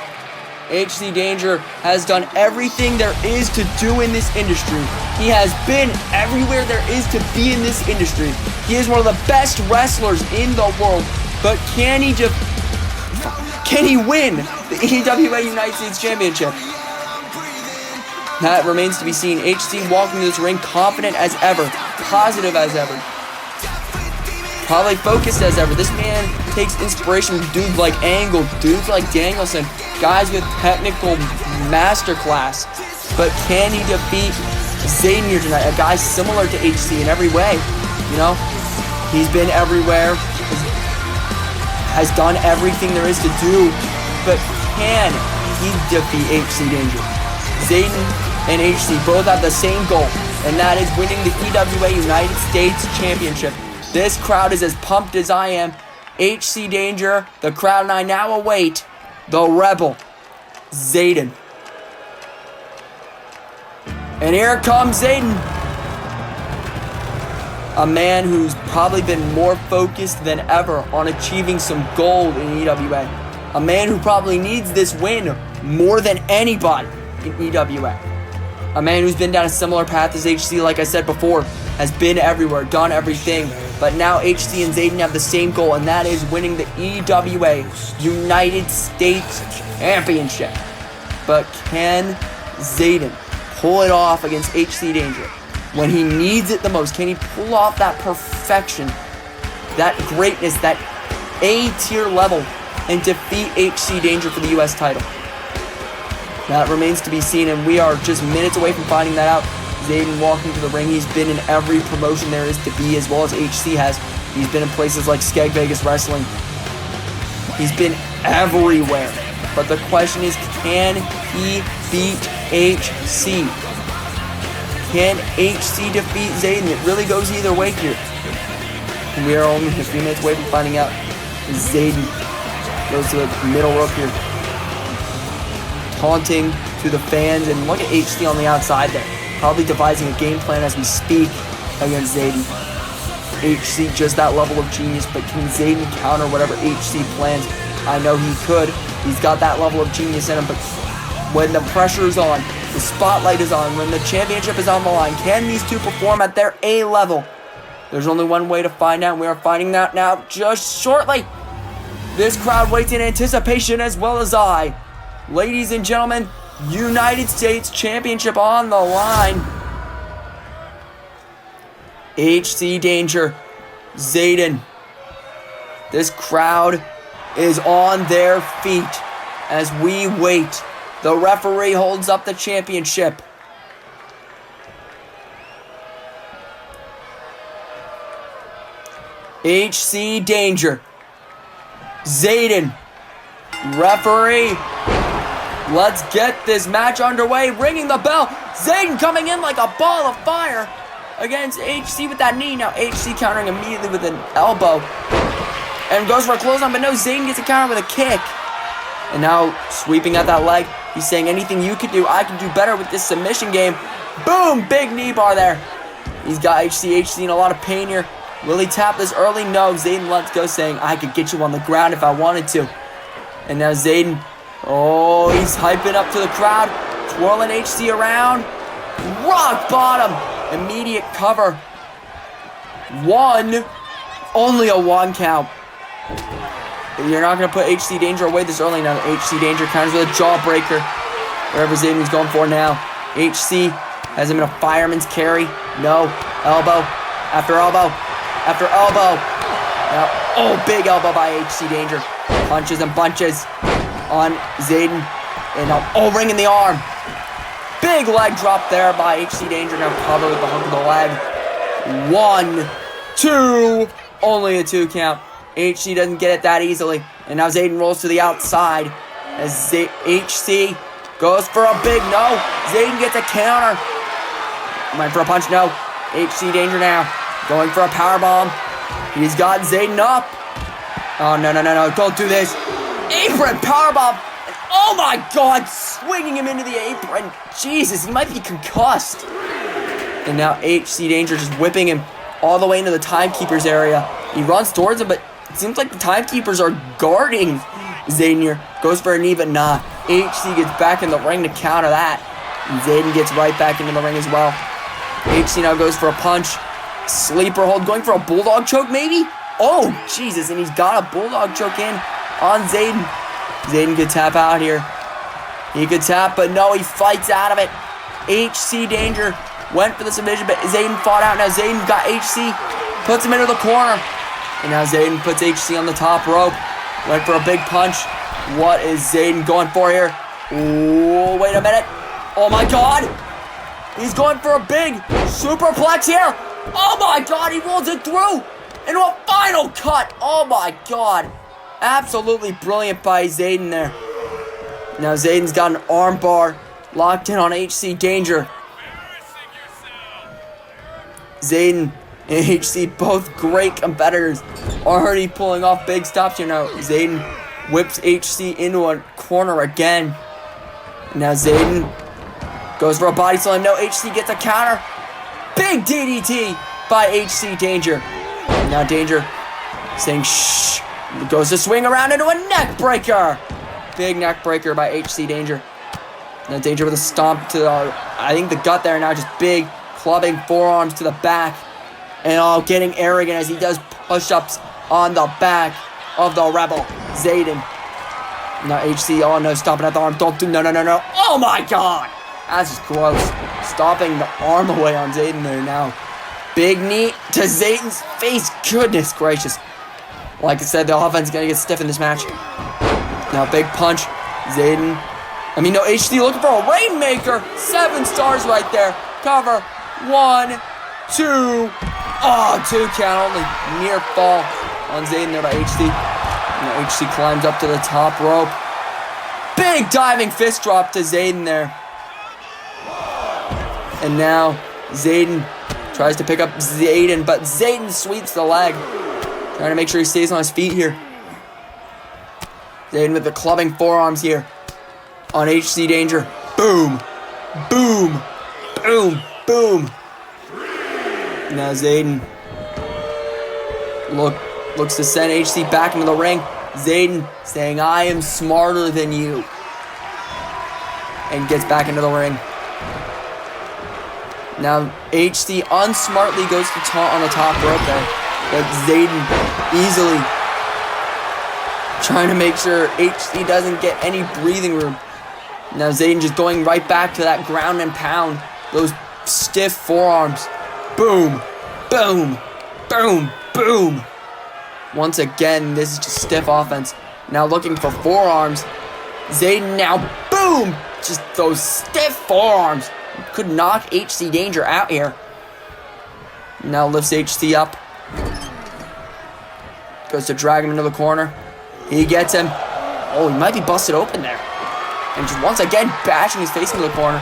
HC Danger has done everything there is to do in this industry. He has been everywhere there is to be in this industry. He is one of the best wrestlers in the world, but can he win the EWA United States Championship? That remains to be seen. HC walking to this ring confident as ever, positive as ever, probably focused as ever. This man takes inspiration from dudes like Angle, dudes like Danielson, guys with technical masterclass. But can he defeat Zayden here tonight? A guy similar to HC in every way. You know, he's been everywhere, has done everything there is to do. But can he defeat HC Danger? Zayden and HC both have the same goal, and that is winning the EWA United States Championship. This crowd is as pumped as I am, HC Danger, the crowd and I now await the Rebel, Zayden. And here comes Zayden. A man who's probably been more focused than ever on achieving some gold in EWA. A man who probably needs this win more than anybody in EWA. A man who's been down a similar path as HC, like I said before, has been everywhere, done everything. But now HC and Zayden have the same goal, and that is winning the EWA United States Championship. But can Zayden pull it off against HC Danger when he needs it the most? Can he pull off that perfection, that greatness, that A-tier level, and defeat HC Danger for the US title? That remains to be seen, and we are just minutes away from finding that out. Zayden walking to the ring. He's been in every promotion there is to be, as well as HC has. He's been in places like Skeg Vegas Wrestling. He's been everywhere. But the question is, can he beat HC? Can HC defeat Zayden? It really goes either way here. And we are only a few minutes away from finding out. Zayden goes to the middle rope here, taunting to the fans, and look at HC on the outside there, probably devising a game plan as we speak against Zayden. HC just that level of genius, but can Zayden counter whatever HC plans? I know he could. He's got that level of genius in him, but when the pressure is on, the spotlight is on, when the championship is on the line, can these two perform at their A level? There's only one way to find out, and we are finding out now just shortly. This crowd waits in anticipation as well as I. Ladies and gentlemen, United States Championship on the line. HC Danger, Zayden. This crowd is on their feet as we wait. The referee holds up the championship. HC Danger, Zayden, referee. Let's get this match underway. Ringing the bell. Zayden coming in like a ball of fire against HC with that knee. Now HC countering immediately with an elbow and goes for a clothesline, but no, Zayden gets a counter with a kick. And now sweeping at that leg. He's saying, anything you could do, I can do better with this submission game. Boom! Big knee bar there. He's got HC in a lot of pain here. Will he tap this early? No. Zayden lets go, saying, I could get you on the ground if I wanted to. And now Zayden, oh, he's hyping up to the crowd, twirling HC around. Rock bottom. Immediate cover. One. Only a one count. You're not going to put HC Danger away this early. Now HC Danger counters with a jawbreaker. Wherever Zayden is going for now. HC has him in a fireman's carry. No. Elbow. After elbow. After elbow. Now, oh, big elbow by HC Danger. Punches and bunches on Zayden. And now, oh, ring in the arm. Big leg drop there by HC Danger. Now covered with the hook of the leg. 1, 2. Only a 2 count. HC doesn't get it that easily. And now Zayden rolls to the outside. As HC goes for a big no. Zayden gets a counter. Went for a punch, no. HC Danger now. Going for a powerbomb. He's got Zayden up. Oh, no. Don't do this. Apron powerbomb. And oh my God, swinging him into the apron. Jesus, he might be concussed. And now HC Danger just whipping him all the way into the timekeeper's area. He runs towards him, but it seems like the timekeepers are guarding Zayden here. Goes for a knee, but nah. HC gets back in the ring to counter that. And Zayden gets right back into the ring as well. HC now goes for a punch. Sleeper hold, going for a bulldog choke maybe? Oh, Jesus, and he's got a bulldog choke in on Zayden. Zayden could tap out here. He could tap, but no, he fights out of it. HC Danger went for the submission, but Zayden fought out. Now Zayden got HC, puts him into the corner. And now Zayden puts HC on the top rope. Went for a big punch. What is Zayden going for here? Oh, wait a minute. Oh my God. He's going for a big superplex here. Oh my God, he rolls it through into a final cut. Oh my God. Absolutely brilliant by Zayden there. Now Zayden's got an arm bar locked in on HC Danger. Zayden and HC, both great competitors, already pulling off big stops. You know, Zayden whips HC into a corner again. Now Zayden goes for a body slam. No, HC gets a counter. Big DDT by HC Danger. Now Danger saying shh. Goes to swing around into a neck breaker. Big neck breaker by HC Danger. Now Danger with a stomp to I think the gut there. Now just big clubbing forearms to the back. And getting arrogant as he does push-ups on the back of the Rebel, Zayden. Now HC, no, stomping at the arm. Don't do, no. Oh my God! That's just gross. Stomping the arm away on Zayden there now. Big knee to Zayden's face. Goodness gracious. Like I said, the offense is going to get stiff in this match. Now big punch. Zayden. HC looking for a Rainmaker. 7 stars right there. Cover. 1, 2. Oh, 2 count. Only near fall on Zayden there by HC. Now HC climbs up to the top rope. Big diving fist drop to Zayden there. And now Zayden tries to pick up Zayden, but Zayden sweeps the leg. Trying to make sure he stays on his feet here. Zayden with the clubbing forearms here on HC Danger. Boom. Boom. Boom. Boom. Now Zayden looks to send HC back into the ring. Zayden saying, I am smarter than you. And gets back into the ring. Now HC unsmartly goes to taunt on the top rope there. But Zayden easily trying to make sure HC doesn't get any breathing room. Now Zayden just going right back to that ground and pound. Those stiff forearms. Boom. Boom. Boom. Boom. Once again, this is just stiff offense. Now looking for forearms. Zayden now, boom! Just those stiff forearms. Could knock HC Danger out here. Now lifts HC up. Goes to drag him into the corner. He gets him. Oh, he might be busted open there. And just once again, bashing his face into the corner.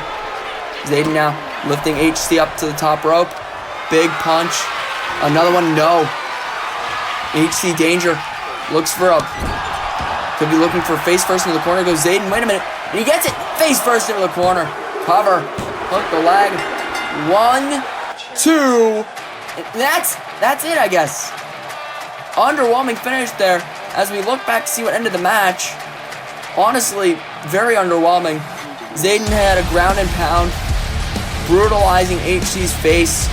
Zayden now lifting HC up to the top rope. Big punch. Another one, no. HC Danger looks for could be looking for face first into the corner. Goes Zayden, wait a minute. And he gets it. Face first into the corner. Cover. Hook the leg. 1, 2. That's it, I guess. Underwhelming finish there. As we look back to see what ended the match. Honestly, very underwhelming. Zayden had a ground and pound. Brutalizing HC's face.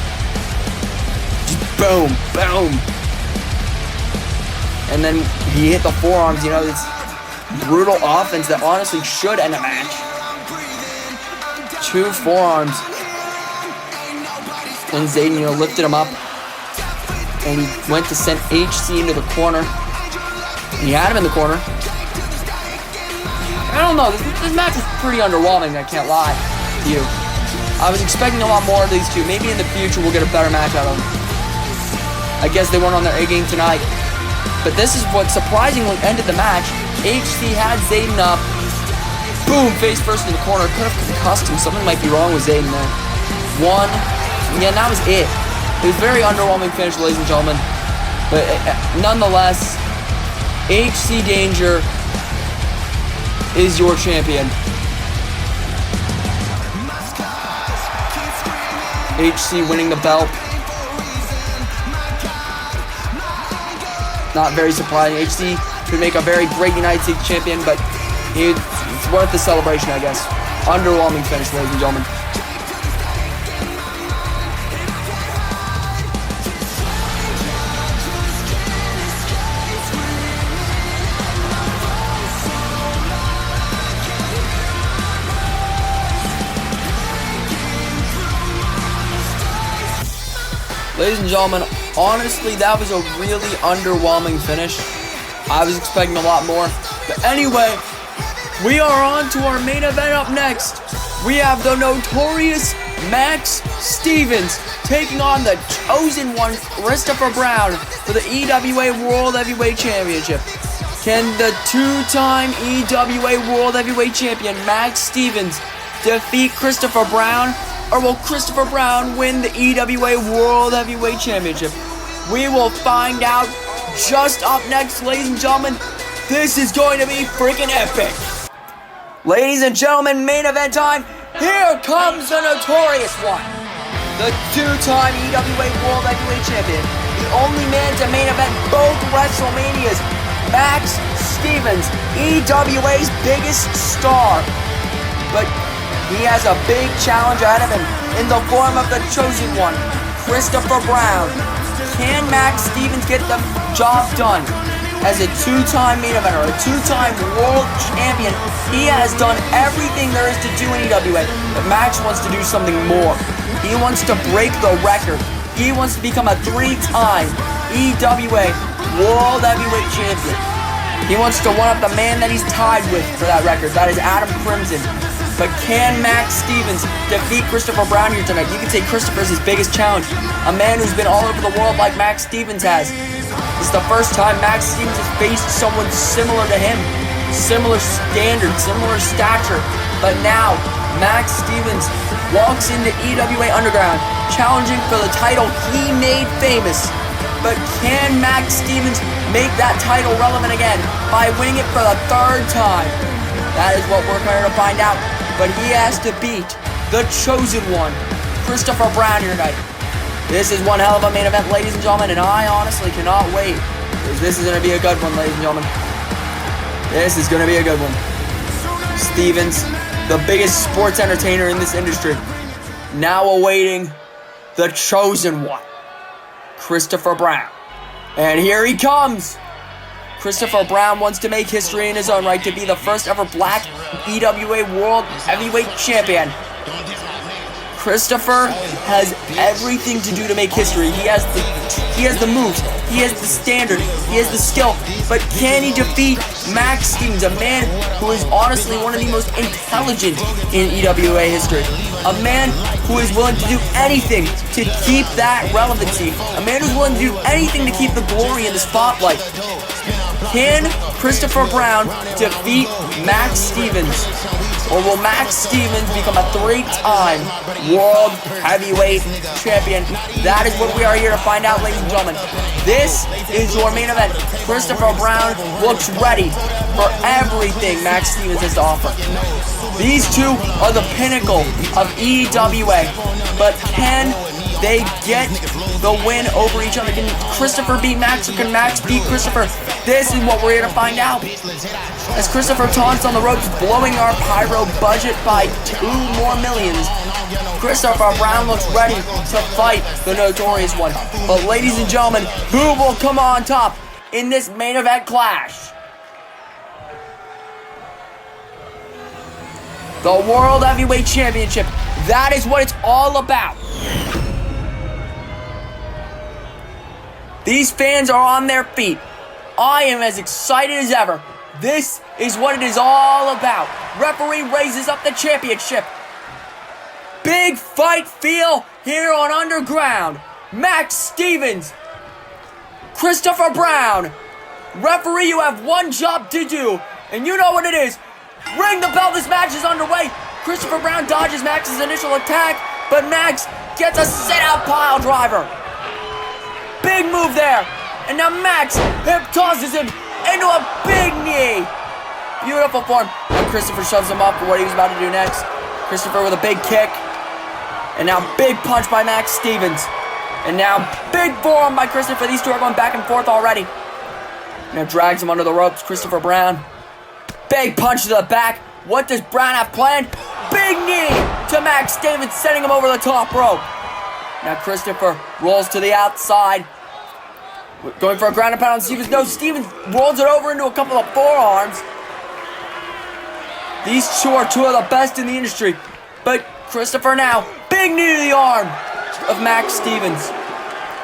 Just boom, boom. And then he hit the forearms, this brutal offense that honestly should end a match. 2 forearms. And Zayden, lifted him up. And he went to send HC into the corner. And he had him in the corner. I don't know, this match was pretty underwhelming, I can't lie to you. I was expecting a lot more of these two. Maybe in the future we'll get a better match out of them. I guess they weren't on their A game tonight. But this is what surprisingly ended the match. HC had Zayden up. Boom, face first in the corner. Could have concussed him. Something might be wrong with Zayden there. 1. Yeah, and that was it. It was a very underwhelming finish, ladies and gentlemen. But nonetheless, HC Danger is your champion. HC winning the belt. Not very surprising. HC could make a very great United States champion, but it's worth the celebration, I guess. Underwhelming finish, ladies and gentlemen. Ladies and gentlemen, honestly, that was a really underwhelming finish. I was expecting a lot more. But anyway, we are on to our main event up next. We have the notorious Max Stevens taking on the chosen one, Christopher Brown, for the EWA World Heavyweight Championship. Can the 2-time EWA World Heavyweight Champion, Max Stevens, defeat Christopher Brown? or will Christopher Brown win the EWA World Heavyweight Championship? We will find out just up next, ladies and gentlemen. This is going to be freaking epic. Ladies and gentlemen, main event time. Here comes the notorious one. The two-time EWA World Heavyweight Champion. The only man to main event both WrestleManias. Max Stevens, EWA's biggest star. But he has a big challenge ahead of him in the form of the chosen one, Christopher Brown. Can Max Stevens get the job done? As a two-time main eventer, a two-time world champion, he has done everything there is to do in EWA. But Max wants to do something more. He wants to break the record. He wants to become a three-time EWA World Heavyweight Champion. He wants to one-up the man that he's tied with for that record. That is Adam Crimson. But can Max Stevens defeat Christopher Brown here tonight? You can say Christopher is his biggest challenge. A man who's been all over the world like Max Stevens has. This is the first time Max Stevens has faced someone similar to him. Similar standard, similar stature. But now, Max Stevens walks into EWA Underground, challenging for the title he made famous. But can Max Stevens make that title relevant again by winning it for the third time? That is what we're going to find out. But he has to beat the chosen one, Christopher Brown here tonight. This is one hell of a main event, ladies and gentlemen, and I honestly cannot wait, because this is going to be a good one, ladies and gentlemen. This is going to be a good one. Stevens, the biggest sports entertainer in this industry, now awaiting the chosen one, Christopher Brown. And here he comes. Christopher Brown wants to make history in his own right to be the first ever black EWA World Heavyweight Champion. Christopher has everything to do to make history. He has the moves, he has the standard, he has the skill, but can he defeat Max Stevens, a man who is honestly one of the most intelligent in EWA history? A man who is willing to do anything to keep that relevancy. A man who's willing to do anything to keep the glory in the spotlight. Can Christopher Brown defeat Max Stevens? Or will Max Stevens become a three-time World Heavyweight Champion? That is what we are here to find out, ladies and gentlemen. This is your main event. Christopher Brown looks ready for everything Max Stevens has to offer. These two are the pinnacle of EWA, but can they get the win over each other? Can Christopher beat Max, or can Max beat Christopher? This is what we're here to find out. As Christopher taunts on the ropes, blowing our pyro budget by 2 more millions, Christopher Brown looks ready to fight the notorious one. But ladies and gentlemen, who will come on top in this main event clash? The World Heavyweight Championship. That is what it's all about. These fans are on their feet. I am as excited as ever. This is what it is all about. Referee raises up the championship. Big fight feel here on Underground. Max Stevens, Christopher Brown. Referee, you have one job to do, and you know what it is. Ring the bell, this match is underway. Christopher Brown dodges Max's initial attack, but Max gets a sit-out pile driver. Big move there. And now Max hip tosses him into a big knee. Beautiful form. And Christopher shoves him up for what he was about to do next. Christopher with a big kick. And now big punch by Max Stevens. And now big forearm by Christopher. These two are going back and forth already. Now drags him under the ropes. Christopher Brown. Big punch to the back. What does Brown have planned? Big knee to Max Stevens, sending him over the top rope. Now Christopher rolls to the outside. Going for a ground and pound on Stevens. No, Stevens rolls it over into a couple of forearms. These two are two of the best in the industry. But Christopher now, big knee to the arm of Max Stevens.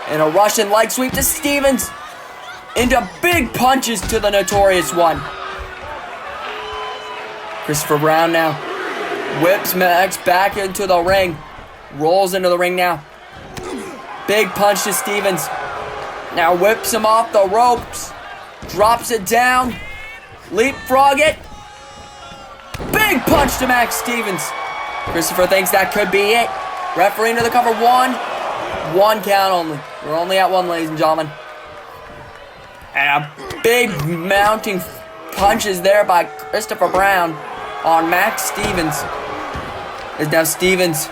And a Russian leg sweep to Stevens. Into big punches to the notorious one. Christopher Brown now whips Max back into the ring. Rolls into the ring now. Big punch to Stevens. Now whips him off the ropes. Drops it down. Leapfrog it. Big punch to Max Stevens. Christopher thinks that could be it. Referee into the cover. One count only. We're only at one, ladies and gentlemen. And a big mounting punches there by Christopher Brown on Max Stevens. As now Stevens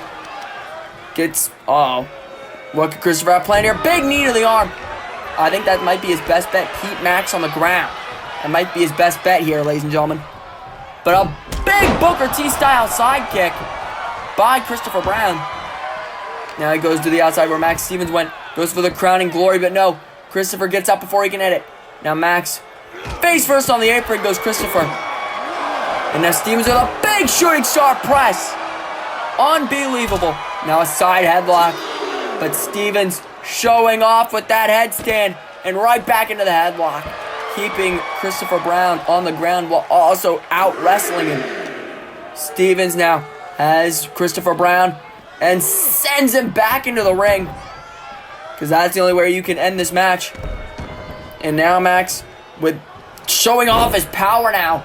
gets, what could Christopher have planned here? Big knee to the arm. I think that might be his best bet. Keep Max on the ground. That might be his best bet here, ladies and gentlemen. But a big Booker T style sidekick by Christopher Brown. Now he goes to the outside where Max Stevens went. Goes for the crowning glory, but no. Christopher gets up before he can hit it. Now Max, face first on the apron goes Christopher. And now Stevens with a big shooting star press. Unbelievable. Now a side headlock. But Stevens showing off with that headstand. And right back into the headlock. Keeping Christopher Brown on the ground while also out wrestling him. Stevens now has Christopher Brown and sends him back into the ring. Because that's the only way you can end this match. And now Max with showing off his power now.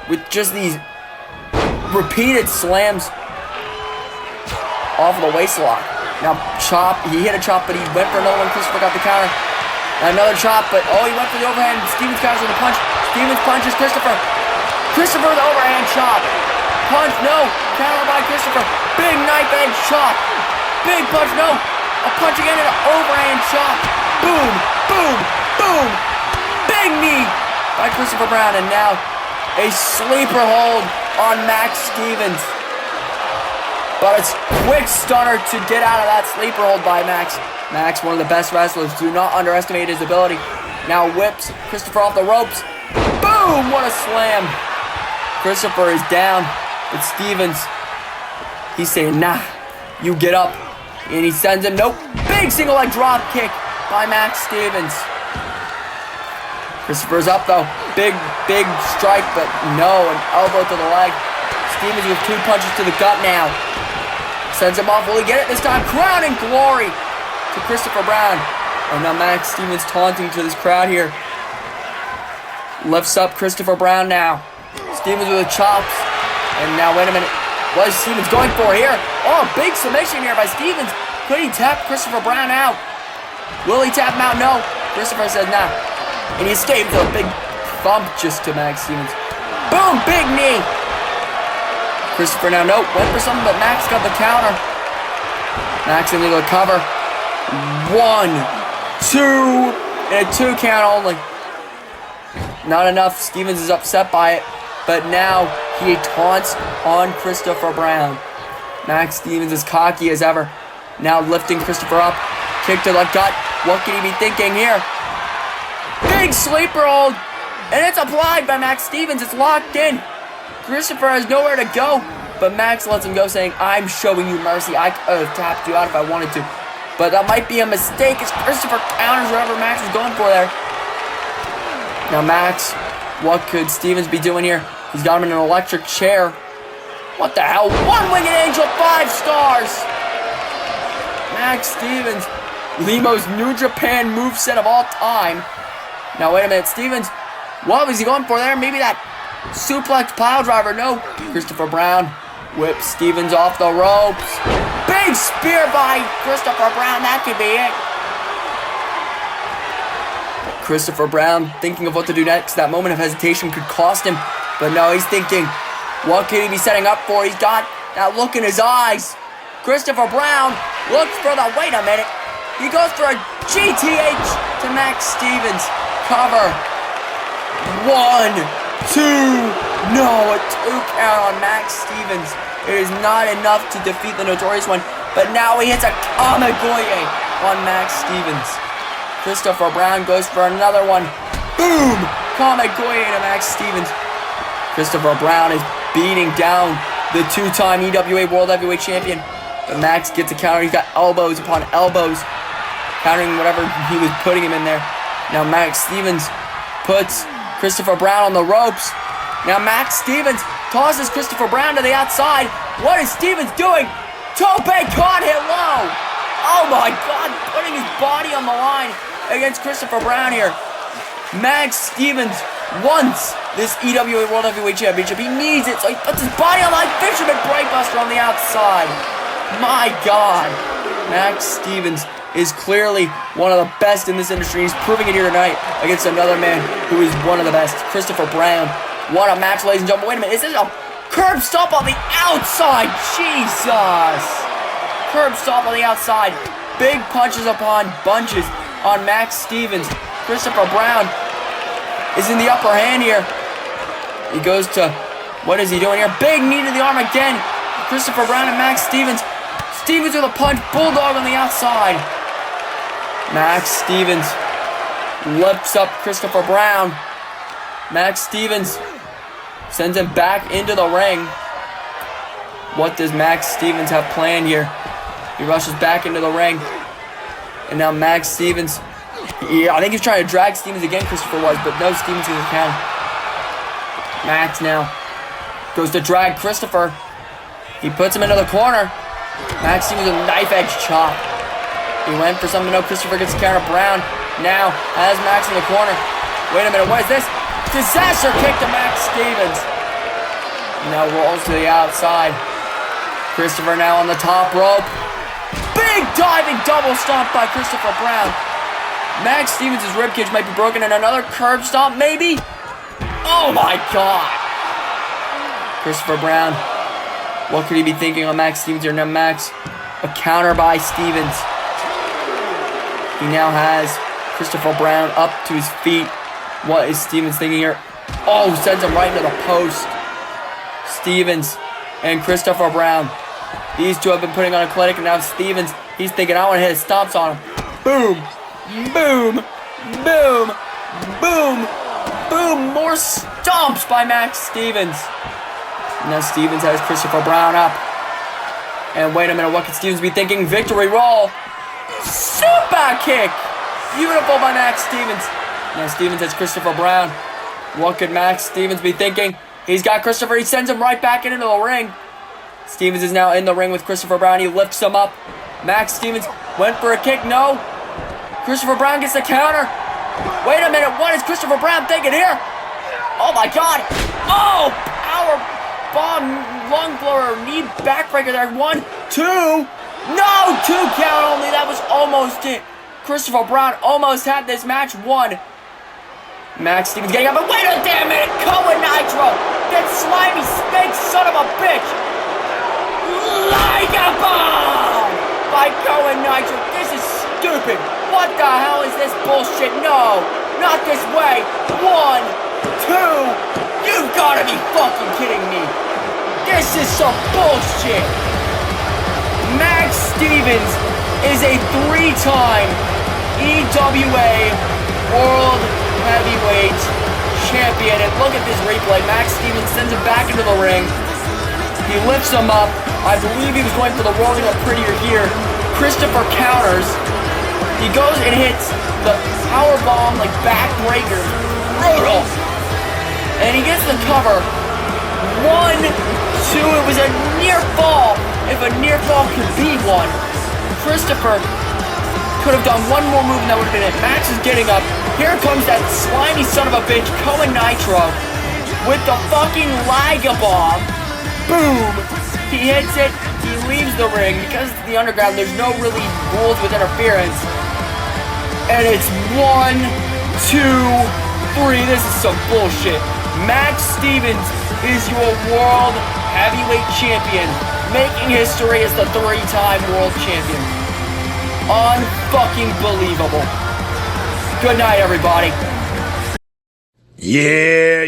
With just these repeated slams off of the waist lock. Now chop, he hit a chop, but he went for another one. Christopher got the counter. Another chop, but he went for the overhand. Stevens counters with a punch. Stevens punches Christopher. Christopher with the overhand chop. Punch, no. Counter by Christopher. Big knife edge chop. Big punch, no. A punch again and an overhand chop. Boom, boom, boom. Big knee by Christopher Brown. And now a sleeper hold on Max Stevens. But it's quick stunner to get out of that sleeper hold by Max. Max, one of the best wrestlers. Do not underestimate his ability. Now whips Christopher off the ropes. Boom! What a slam. Christopher is down. But Stevens, he's saying, nah, you get up. And he sends him, nope. Big single leg drop kick by Max Stevens. Christopher's up though. Big strike, but no, an elbow to the leg. Stevens with 2 punches to the gut now. Sends him off. Will he get it this time? Crowning glory to Christopher Brown. And now Max Stevens taunting to this crowd here. Lifts up Christopher Brown now. Stevens with the chops. And now, wait a minute. What is Stevens going for here? Oh, big submission here by Stevens. Could he tap Christopher Brown out? Will he tap him out? No. Christopher says nah. And he escapes with a big thump just to Max Stevens. Boom, big knee. Christopher now, nope, went for something, but Max got the counter. Max into the cover. 1, 2, and a 2 count only. Not enough. Stevens is upset by it, but now he taunts on Christopher Brown. Max Stevens is cocky as ever. Now lifting Christopher up. Kick to the gut. What could he be thinking here? Big sleeper hold. And it's applied by Max Stevens. It's locked in. Christopher has nowhere to go, but Max lets him go, saying, I'm showing you mercy. I could have tapped you out if I wanted to. But that might be a mistake as Christopher counters whatever Max was going for there. Now Max, what could Stevens be doing here? He's got him in an electric chair. What the hell? One-winged angel, 5 stars! Max Stevens, the most New Japan moveset of all time. Now wait a minute, Stevens, what was he going for there? Maybe that suplex pile driver, no. Christopher Brown whips Stevens off the ropes. Big spear by Christopher Brown, that could be it. Christopher Brown thinking of what to do next. That moment of hesitation could cost him. But no, he's thinking, what could he be setting up for? He's got that look in his eyes. Christopher Brown looks for the, wait a minute. He goes for a GTH to Max Stevens. Cover. 1, 2, no, a 2 count on Max Stevens. It is not enough to defeat the Notorious One, but now he hits a Kamigoye on Max Stevens. Christopher Brown goes for another one. Boom! Kamigoye to Max Stevens. Christopher Brown is beating down the 2-time EWA World Heavyweight Champion. But Max gets a counter. He's got elbows upon elbows, countering whatever he was putting him in there. Now Max Stevens puts Christopher Brown on the ropes. Now Max Stevens tosses Christopher Brown to the outside. What is Stevens doing? Tope caught hit low. Oh my God, putting his body on the line against Christopher Brown here. Max Stevens wants this EWA World Heavyweight Championship. He needs it, so he puts his body on the line. Fisherman Brainbuster on the outside. My God. Max Stevens is clearly one of the best in this industry. He's proving it here tonight against another man who is one of the best, Christopher Brown. What a match, ladies and gentlemen. Wait a minute, is this a curb stomp on the outside? Jesus! Curb stomp on the outside. Big punches upon bunches on Max Stevens. Christopher Brown is in the upper hand here. He goes to, what is he doing here? Big knee to the arm again. Christopher Brown and Max Stevens. Stevens with a punch, bulldog on the outside. Max Stevens lifts up Christopher Brown. Max Stevens sends him back into the ring. What does Max Stevens have planned here? He rushes back into the ring. And now Max Stevens, I think he's trying to drag Stevens again, Christopher was, but no, Stevens gets a count. Max now goes to drag Christopher. He puts him into the corner. Max Stevens with a knife edge chop. He went for something, no, Christopher gets a counter. Brown now has Max in the corner. Wait a minute, what is this? Disaster kick to Max Stevens. Now rolls to the outside. Christopher now on the top rope. Big diving double stomp by Christopher Brown. Max Stevens' ribcage might be broken, and another curb stomp maybe? Oh my God! Christopher Brown, what could he be thinking on Max Stevens here? Now Max, a counter by Stevens. He now has Christopher Brown up to his feet. What is Stevens thinking here? Oh, sends him right into the post. Stevens and Christopher Brown. These two have been putting on a clinic, and now Stevens, he's thinking, I want to hit his stomps on him. Boom! Boom! Boom! Boom! Boom! More stomps by Max Stevens. Now Stevens has Christopher Brown up. And wait a minute, what could Stevens be thinking? Victory roll! Super kick! Beautiful by Max Stevens. Now Stevens has Christopher Brown. What could Max Stevens be thinking? He's got Christopher, he sends him right back into the ring. Stevens is now in the ring with Christopher Brown. He lifts him up. Max Stevens went for a kick. No. Christopher Brown gets the counter. Wait a minute. What is Christopher Brown thinking here? Oh, my God. Oh, power bomb, lung blower, knee backbreaker there. 1, 2. No, 2 count only. That was almost it. Christopher Brown almost had this match won. Max Stevens getting up. But wait a damn minute. Cohen Nitro. That slimy snake son of a bitch. Like a bomb by Cohen Nitro. This is stupid. What the hell is this bullshit? No, not this way. 1, 2. You've got to be fucking kidding me. This is some bullshit. Max Stevens is a 3-time EWA World Heavyweight Champion. And look at this replay. Max Stevens sends him back into the ring. He lifts him up. I believe he was going for the rolling up prettier here. Christopher counters. He goes and hits the powerbomb, like backbreaker. Brutal. And he gets the cover. 1, 2. It was a near fall. If a near fall could be one. Christopher could have done one more move and that would have been it. Max is getting up. Here comes that slimy son of a bitch, Cohen Nitro, with the fucking Lagabomb. Boom! He hits it, he leaves the ring. Because it's the underground, there's no really rules with interference. And it's 1, 2, 3. This is some bullshit. Max Stevens is your World Heavyweight Champion, making history as the 3-time World Champion. Unfucking believable. Good night, everybody. Yeah.